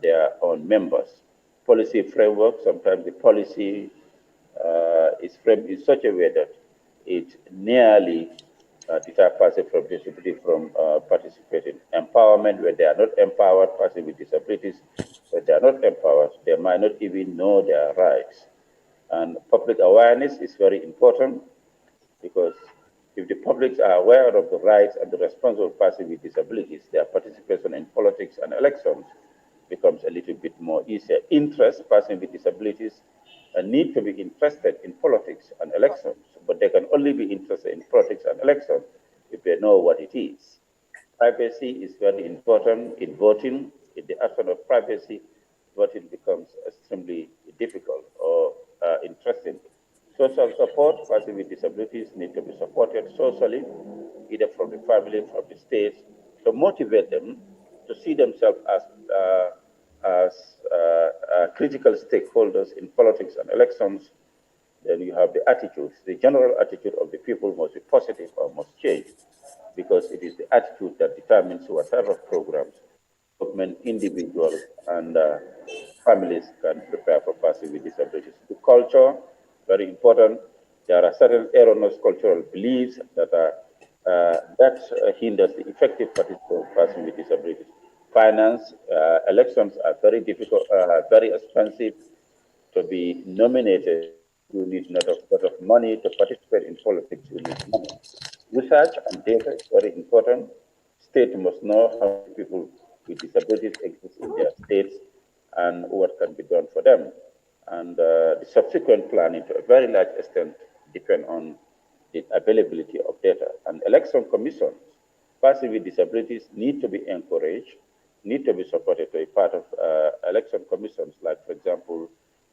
their own members. Policy framework, sometimes the policy is framed in such a way that it nearly deters persons from disability from participating. Empowerment, where they are not empowered, persons with disabilities, when they are not empowered, they might not even know their rights. And public awareness is very important, because if the publics are aware of the rights and the responsibilities of persons with disabilities, their participation in politics and elections becomes a little bit more easier. Interest, persons with disabilities need to be interested in politics and elections, but they can only be interested in politics and elections if they know what it is. Privacy is very important in voting. In the absence of privacy, voting becomes extremely difficult or interesting. Social support, persons with disabilities need to be supported socially, either from the family, from the state, to motivate them to see themselves as critical stakeholders in politics and elections. Then you have the attitudes. The general attitude of the people must be positive or must change, because it is the attitude that determines whatever programs government, individuals, and families can prepare for persons with disabilities. The culture, very important. There are certain erroneous cultural beliefs that hinders the effective participation of persons with disabilities. Finance, elections are very difficult, very expensive. To be nominated, you need a lot of money. To participate in politics, you need money. Research and data is very important. State must know how many people with disabilities exist in their states and what can be done for them. And the subsequent planning, to a very large extent, depend on the availability of data. And election commissions, persons with disabilities need to be encouraged, need to be supported to be part of election commissions. Like, for example,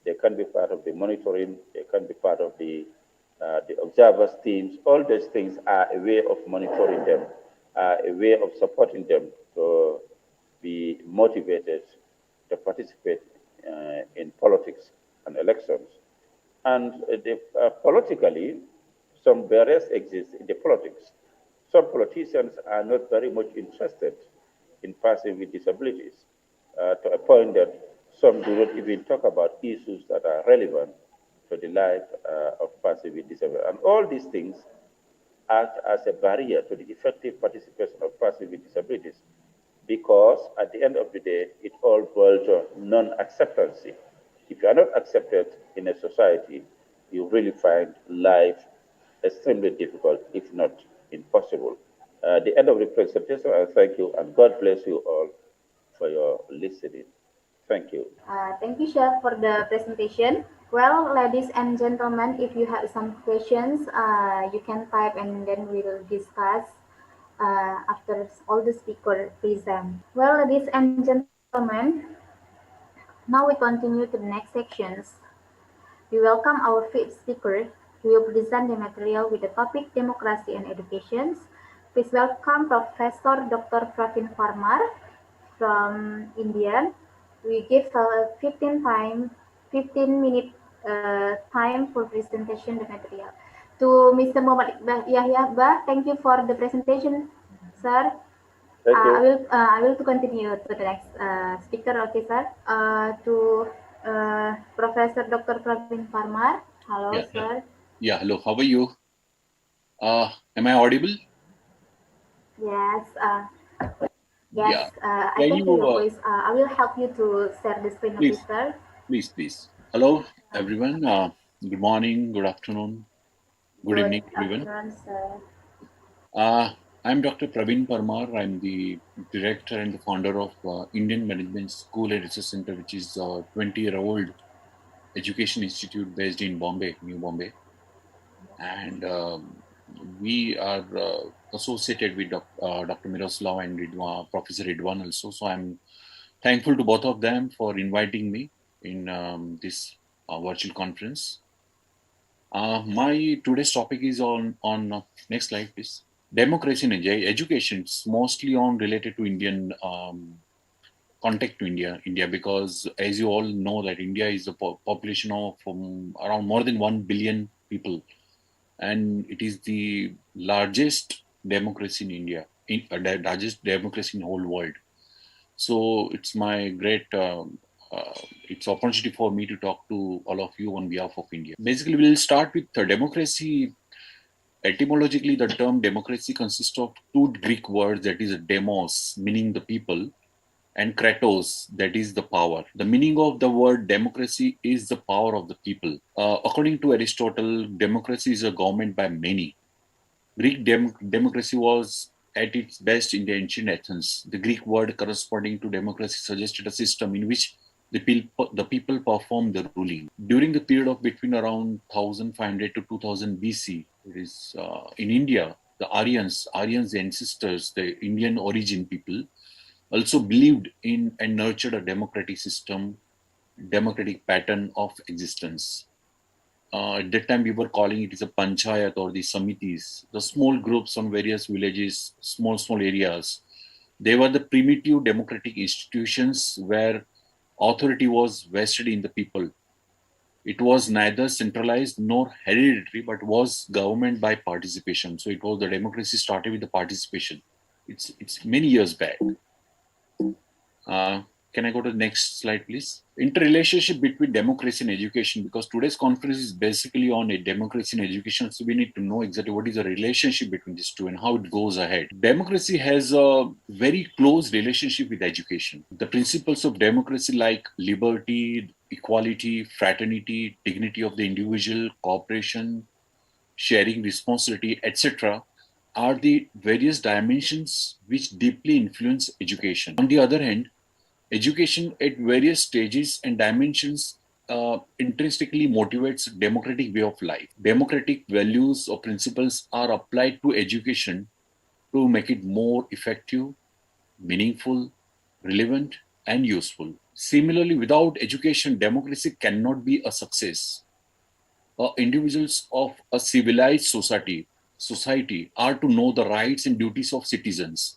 they can be part of the monitoring, they can be part of the observers teams. All those things are a way of monitoring them, a way of supporting them to be motivated to participate in politics and elections. And politically, some barriers exist in the politics. Some politicians are not very much interested in persons with disabilities, to a point that some do not even talk about issues that are relevant to the life of persons with disabilities. And all these things act as a barrier to the effective participation of persons with disabilities, because at the end of the day, it all boils to non-acceptance. If you are not accepted in a society, you really find life extremely difficult, if not impossible. At the end of the presentation, I thank you, and God bless you all for your listening. Thank you. Thank you, Chef, for the presentation. Well, ladies and gentlemen, if you have some questions, you can type and then we'll discuss after all the speakers present. Well, ladies and gentlemen, now we continue to the next sections. We welcome our fifth speaker, He will present the material with the topic Democracy and Education. Please welcome Professor Dr. Pravin Parmar from India. We give 15 minute time for presentation the material. To Mr. Muhammad Yahya Bah, thank you for the presentation, sir. Thank you. I will to continue to the next speaker, okay, sir. To Professor Dr. Pravin Parmar. Hello, Yeah, sir. yeah. Hello. How are you? Am I audible? Yes. Yeah. I Can can hear you? your voice. I will help you to share the screen, okay, Please, sir. please. Hello, everyone. Good morning. Good afternoon. Good evening, everyone. Afternoon, sir. I'm Dr. Pravin Parmar. I'm the director and the founder of Indian Management School and Research Center, which is a 20-year-old education institute based in Bombay, New Bombay. And we are associated with Dr. Miroslav and Professor Ridwan also. So I'm thankful to both of them for inviting me in this virtual conference. My today's topic is on next slide, please. Democracy in education. It's mostly on related to Indian contact to India, because as you all know that India is a population of around more than 1 billion people, and it is the largest democracy in India, largest democracy in the whole world. So it's my great it's opportunity for me to talk to all of you on behalf of India. Basically, we'll start with democracy. Etymologically, the term democracy consists of two Greek words, that is demos, meaning the people, and kratos, that is the power. The meaning of the word democracy is the power of the people. According to Aristotle, democracy is a government by many. Greek democracy was at its best in the ancient Athens. The Greek word corresponding to democracy suggested a system in which the people perform the ruling. During the period of between around 1500 to 2000 BC, it is in India, the Aryans, the ancestors, the Indian origin people, also believed in and nurtured a democratic system, democratic pattern of existence. At that time, we were calling it as a panchayat or the samitis, the small groups on various villages, small areas. They were the primitive democratic institutions where authority was vested in the people. It was neither centralized nor hereditary, but was government by participation. So it was the democracy started with the participation. It's many years back. Can I go to the next slide, please? Interrelationship between democracy and education, because today's conference is basically on a democracy and education. So we need to know exactly what is the relationship between these two and how it goes ahead. Democracy has a very close relationship with education. The principles of democracy like liberty, equality, fraternity, dignity of the individual, cooperation, sharing responsibility, etc., are the various dimensions which deeply influence education. On the other hand, education at various stages and dimensions intrinsically motivates democratic way of life. Democratic values or principles are applied to education to make it more effective, meaningful, relevant, and useful. Similarly, without education, democracy cannot be a success. Individuals of a civilized society are to know the rights and duties of citizens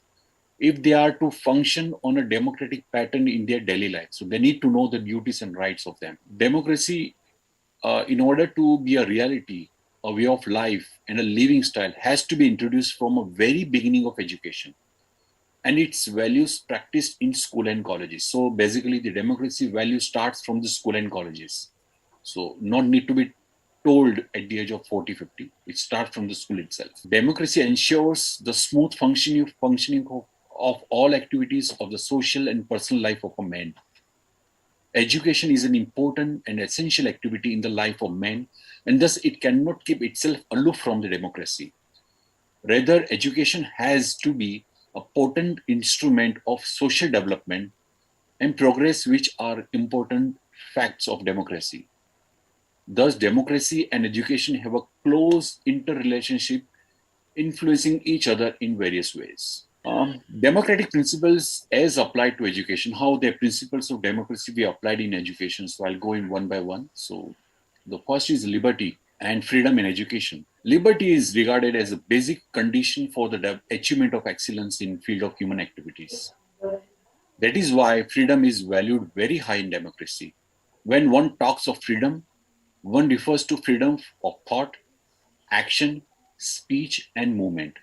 if they are to function on a democratic pattern in their daily life. So they need to know the duties and rights of them. Democracy, in order to be a reality, a way of life, and a living style, has to be introduced from a very beginning of education, and its values practiced in school and colleges. So basically, the democracy value starts from the school and colleges. So not need to be told at the age of 40, 50. It starts from the school itself. Democracy ensures the smooth functioning of all activities of the social and personal life of a man. Education is an important and essential activity in the life of man, and thus it cannot keep itself aloof from the democracy. Rather, education has to be a potent instrument of social development and progress, which are important facts of democracy. Thus, democracy and education have a close interrelationship, influencing each other in various ways. Democratic principles as applied to education, how the principles of democracy be applied in education. So I'll go in one by one. So the first is liberty. and freedom in education. Liberty is regarded as a basic condition for the achievement of excellence in field of human activities. That is why freedom is valued very high in democracy. When one talks of freedom, one refers to freedom of thought, action, speech, and movement.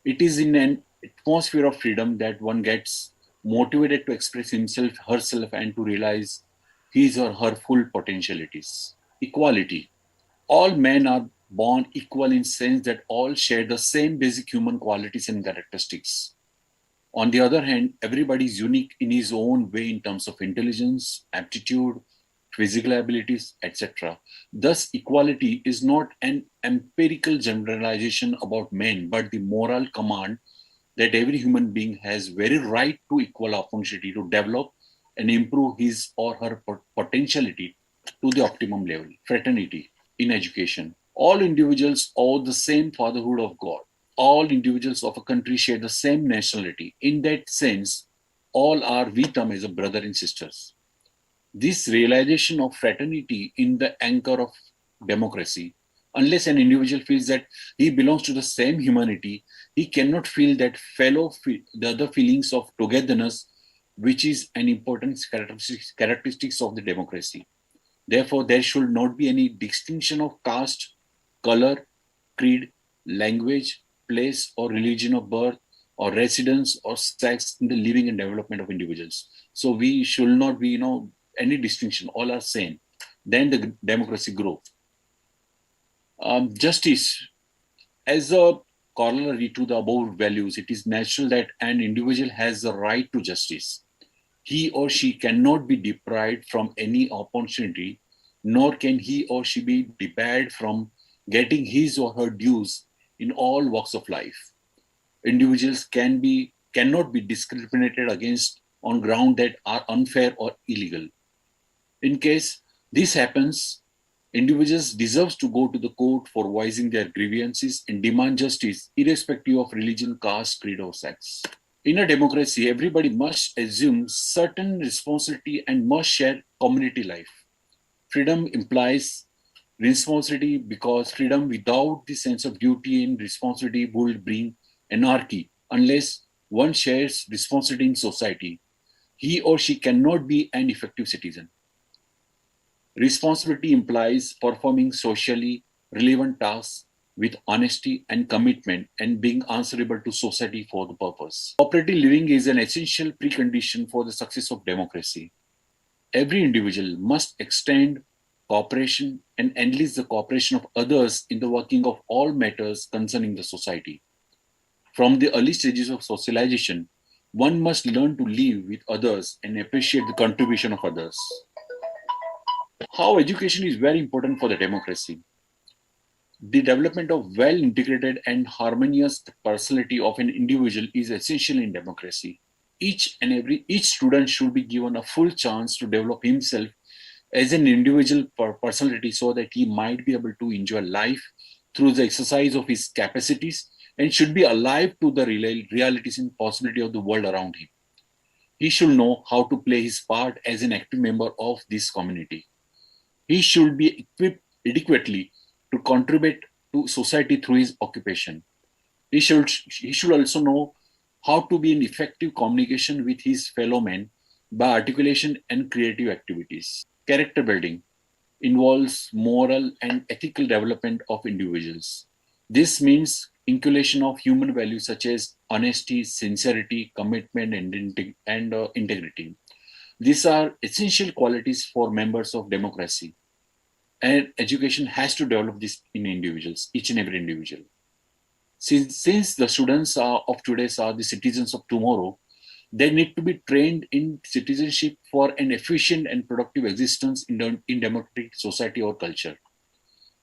It is in an atmosphere of freedom that one gets motivated to express himself, herself, and to realize his or her full potentialities. Equality. All men are born equal in sense that all share the same basic human qualities and characteristics. On the other hand, everybody is unique in his own way in terms of intelligence, aptitude, physical abilities, etc. Thus, equality is not an empirical generalization about men, but the moral command that every human being has very right to equal opportunity to develop and improve his or her potentiality to the optimum level. Fraternity in education. All individuals owe the same fatherhood of God. All individuals of a country share the same nationality. In that sense, all are we term as a brother and sisters. This realization of fraternity in the anchor of democracy. Unless an individual feels that he belongs to the same humanity, he cannot feel that the other feelings of togetherness, which is an important characteristics of the democracy. Therefore, there should not be any distinction of caste, color, creed, language, place, or religion of birth, or residence, or sex in the living and development of individuals. So we should not be, any distinction. All are same. Then the democracy grows. Justice. As a corollary to the above values, it is natural that an individual has the right to justice. He or she cannot be deprived from any opportunity, nor can he or she be debarred from getting his or her dues in all walks of life. Individuals cannot be discriminated against on grounds that are unfair or illegal. In case this happens, individuals deserve to go to the court for voicing their grievances and demand justice, irrespective of religion, caste, creed, or sex. In a democracy, everybody must assume certain responsibility and must share community life. Freedom implies responsibility because freedom without the sense of duty and responsibility would bring anarchy. Unless one shares responsibility in society, he or she cannot be an effective citizen. Responsibility implies performing socially relevant tasks with honesty and commitment and being answerable to society for the purpose. Cooperative living is an essential precondition for the success of democracy. Every individual must extend cooperation and enlist the cooperation of others in the working of all matters concerning the society. From the early stages of socialization, one must learn to live with others and appreciate the contribution of others. How education is very important for the democracy. The development of well-integrated and harmonious personality of an individual is essential in democracy. Each student should be given a full chance to develop himself as an individual personality so that he might be able to enjoy life through the exercise of his capacities and should be alive to the realities and possibility of the world around him. He should know how to play his part as an active member of this community. He should be equipped adequately to contribute to society through his occupation. He should also know how to be in effective communication with his fellow men by articulation and creative activities. Character building involves moral and ethical development of individuals. This means inculcation of human values such as honesty, sincerity, commitment, and integrity. These are essential qualities for members of democracy. And education has to develop this in individuals, each and every individual. Since the students of today are the citizens of tomorrow, they need to be trained in citizenship for an efficient and productive existence in democratic society or culture.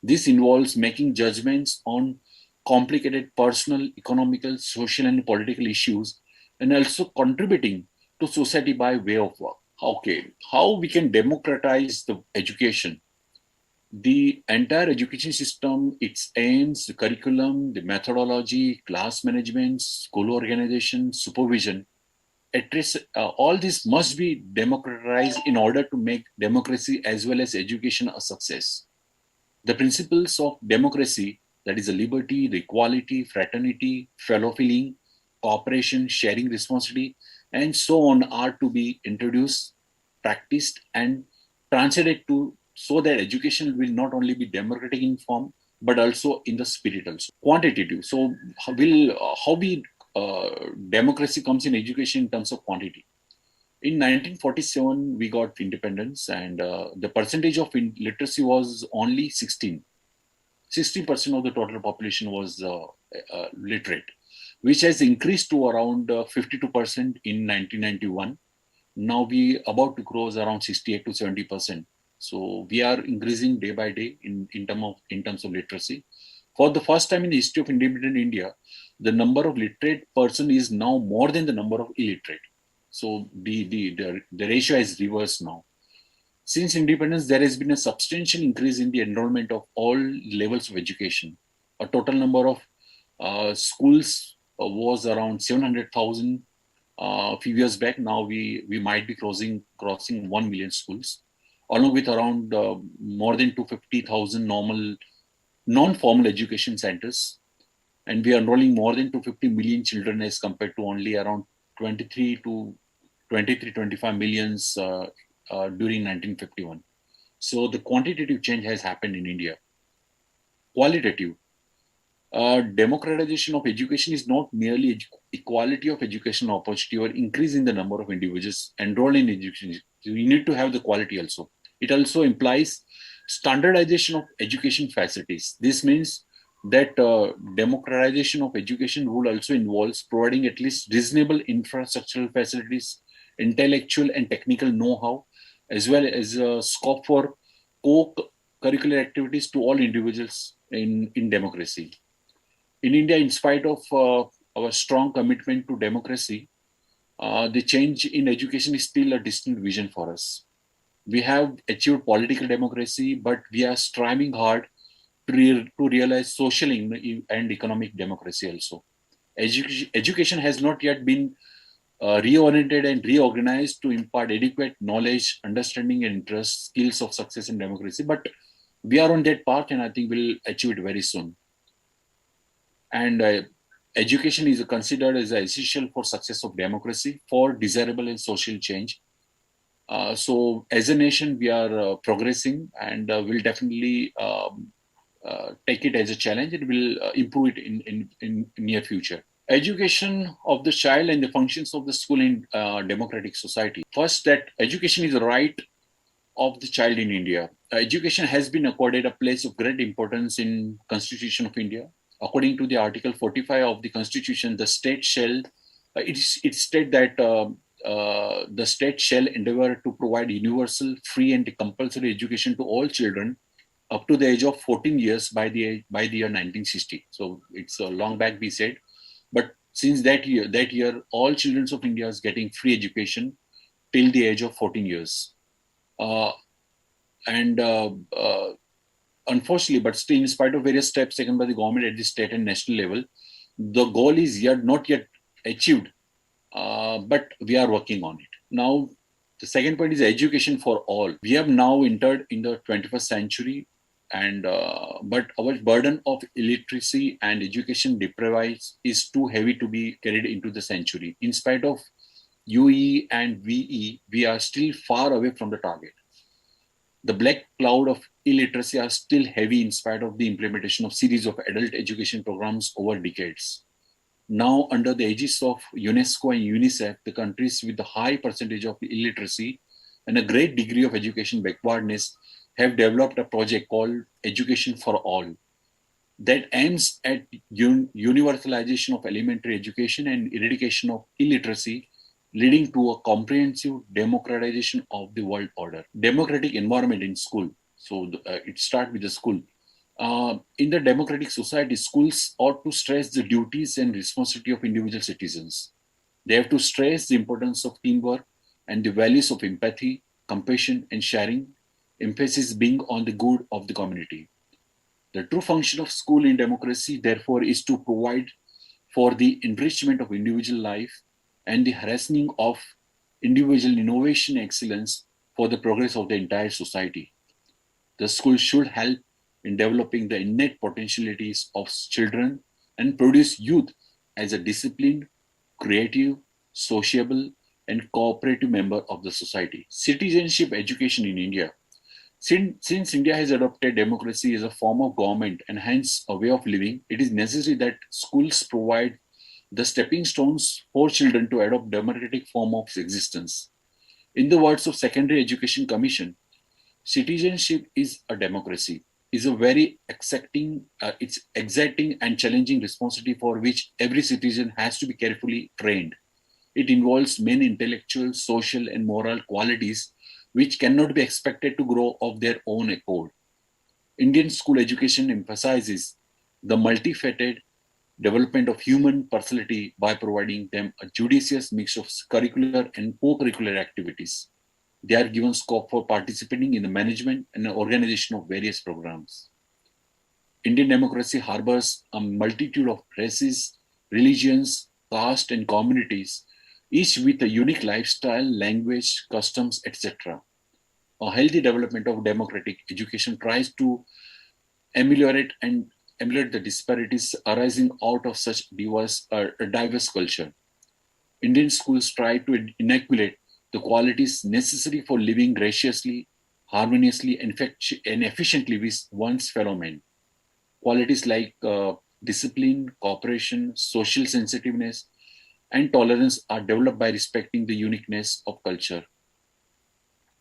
This involves making judgments on complicated personal, economical, social, and political issues, and also contributing to society by way of work. Okay, how we can democratize the education? The entire education system, its aims, the curriculum, the methodology, class management, school organization, supervision, all this must be democratized in order to make democracy as well as education a success. The principles of democracy, that is, the liberty, the equality, fraternity, fellow feeling, cooperation, sharing responsibility, and so on, are to be introduced, practiced, and translated to so that education will not only be democratic in form but also in the spirit also. Quantitative. So, democracy comes in education in terms of quantity. In 1947, we got independence, and the percentage of literacy was only 16%. 60% of the total population was literate, which has increased to around 52% in 1991. Now we about to cross around 68 to 70%. So we are increasing day by day in terms of literacy. For the first time in the history of independent India, the number of literate person is now more than the number of illiterate. So the ratio is reversed now. Since independence, there has been a substantial increase in the enrollment of all levels of education. A total number of schools was around 700,000 a few years back. Now we might be crossing 1 million schools, along with around more than 250,000 non-formal education centers. And we are enrolling more than 250 million children as compared to only around 23 to 25 millions during 1951. So the quantitative change has happened in India. Qualitative. Democratization of education is not merely equality of education opportunity or increase in the number of individuals enrolled in education. We need to have the quality also. It also implies standardization of education facilities. This means that democratization of education will also involve providing at least reasonable infrastructural facilities, intellectual and technical know-how, as well as scope for co-curricular activities to all individuals in democracy. In India, in spite of our strong commitment to democracy, the change in education is still a distant vision for us. We have achieved political democracy, but we are striving hard to realize social and economic democracy also. Education has not yet been reoriented and reorganized to impart adequate knowledge, understanding, and interest, skills of success in democracy. But we are on that path, and I think we'll achieve it very soon. And education is considered as essential for success of democracy, for desirable and social change. So as a nation, we are progressing, and we'll definitely take it as a challenge, and we'll improve it in near future. Education of the child and the functions of the school in democratic society. First, that education is a right of the child in India. Education has been accorded a place of great importance in Constitution of India. According to the Article 45 of the Constitution, the state shall, it states that the state shall endeavor to provide universal, free and compulsory education to all children up to the age of 14 years by the year 1960. So it's a long back we said. But since that year, all children of India is getting free education till the age of 14 years. Unfortunately, but still, in spite of various steps taken by the government at the state and national level, the goal is not yet achieved, but we are working on it. Now, the second point is education for all. We have now entered in the 21st century, and but our burden of illiteracy and education deprivation is too heavy to be carried into the century. In spite of UE and VE, we are still far away from the target. The black cloud of illiteracy are still heavy in spite of the implementation of series of adult education programs over decades. Now, under the aegis of UNESCO and UNICEF, the countries with the high percentage of illiteracy and a great degree of education backwardness have developed a project called Education for All that aims at universalization of elementary education and eradication of illiteracy, leading to a comprehensive democratization of the world order. Democratic environment in school. So it starts with the school. In the democratic society, schools ought to stress the duties and responsibility of individual citizens. They have to stress the importance of teamwork and the values of empathy, compassion, and sharing, emphasis being on the good of the community. The true function of school in democracy, therefore, is to provide for the enrichment of individual life and the hastening of individual innovation and excellence for the progress of the entire society. The school should help in developing the innate potentialities of children and produce youth as a disciplined, creative, sociable, and cooperative member of the society. Citizenship education in India. Since India has adopted democracy as a form of government and hence a way of living, it is necessary that schools provide the stepping stones for children to adopt democratic form of existence. In the words of Secondary Education Commission, citizenship is a democracy, is a very exacting and challenging responsibility for which every citizen has to be carefully trained. It involves many intellectual, social, and moral qualities which cannot be expected to grow of their own accord. Indian school education emphasizes the multifaceted development of human personality by providing them a judicious mix of curricular and co-curricular activities. They are given scope for participating in the management and organization of various programs. Indian democracy harbors a multitude of races, religions, castes, and communities, each with a unique lifestyle, language, customs, etc. A healthy development of democratic education tries to ameliorate the disparities arising out of such diverse culture. Indian schools try to inoculate the qualities necessary for living graciously, harmoniously, and efficiently with one's fellow men. Qualities like discipline, cooperation, social sensitiveness, and tolerance are developed by respecting the uniqueness of culture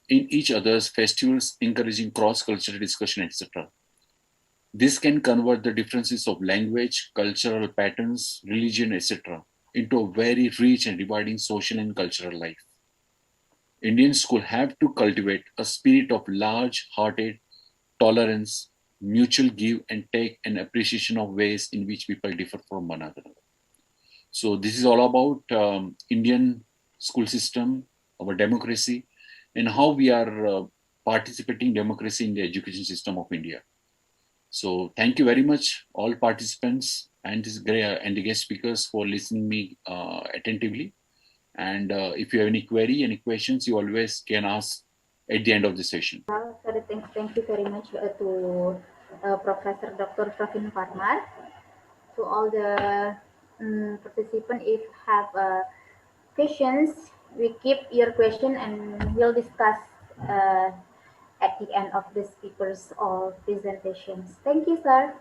in each other's festivals, encouraging cross-cultural discussion, etc. This can convert the differences of language, cultural patterns, religion, etc. into a very rich and rewarding social and cultural life. Indian schools have to cultivate a spirit of large-hearted tolerance, mutual give and take, and appreciation of ways in which people differ from one another. So this is all about Indian school system, our democracy, and how we are participating democracy in the education system of India. So thank you very much, all participants and the guest speakers for listening me attentively. And if you have any query, any questions, you always can ask at the end of the session. Thank you very much to Professor Dr. Pravin Parmar. To all the participants, if have questions, we keep your question and we'll discuss at the end of the speakers or presentations. Thank you, sir.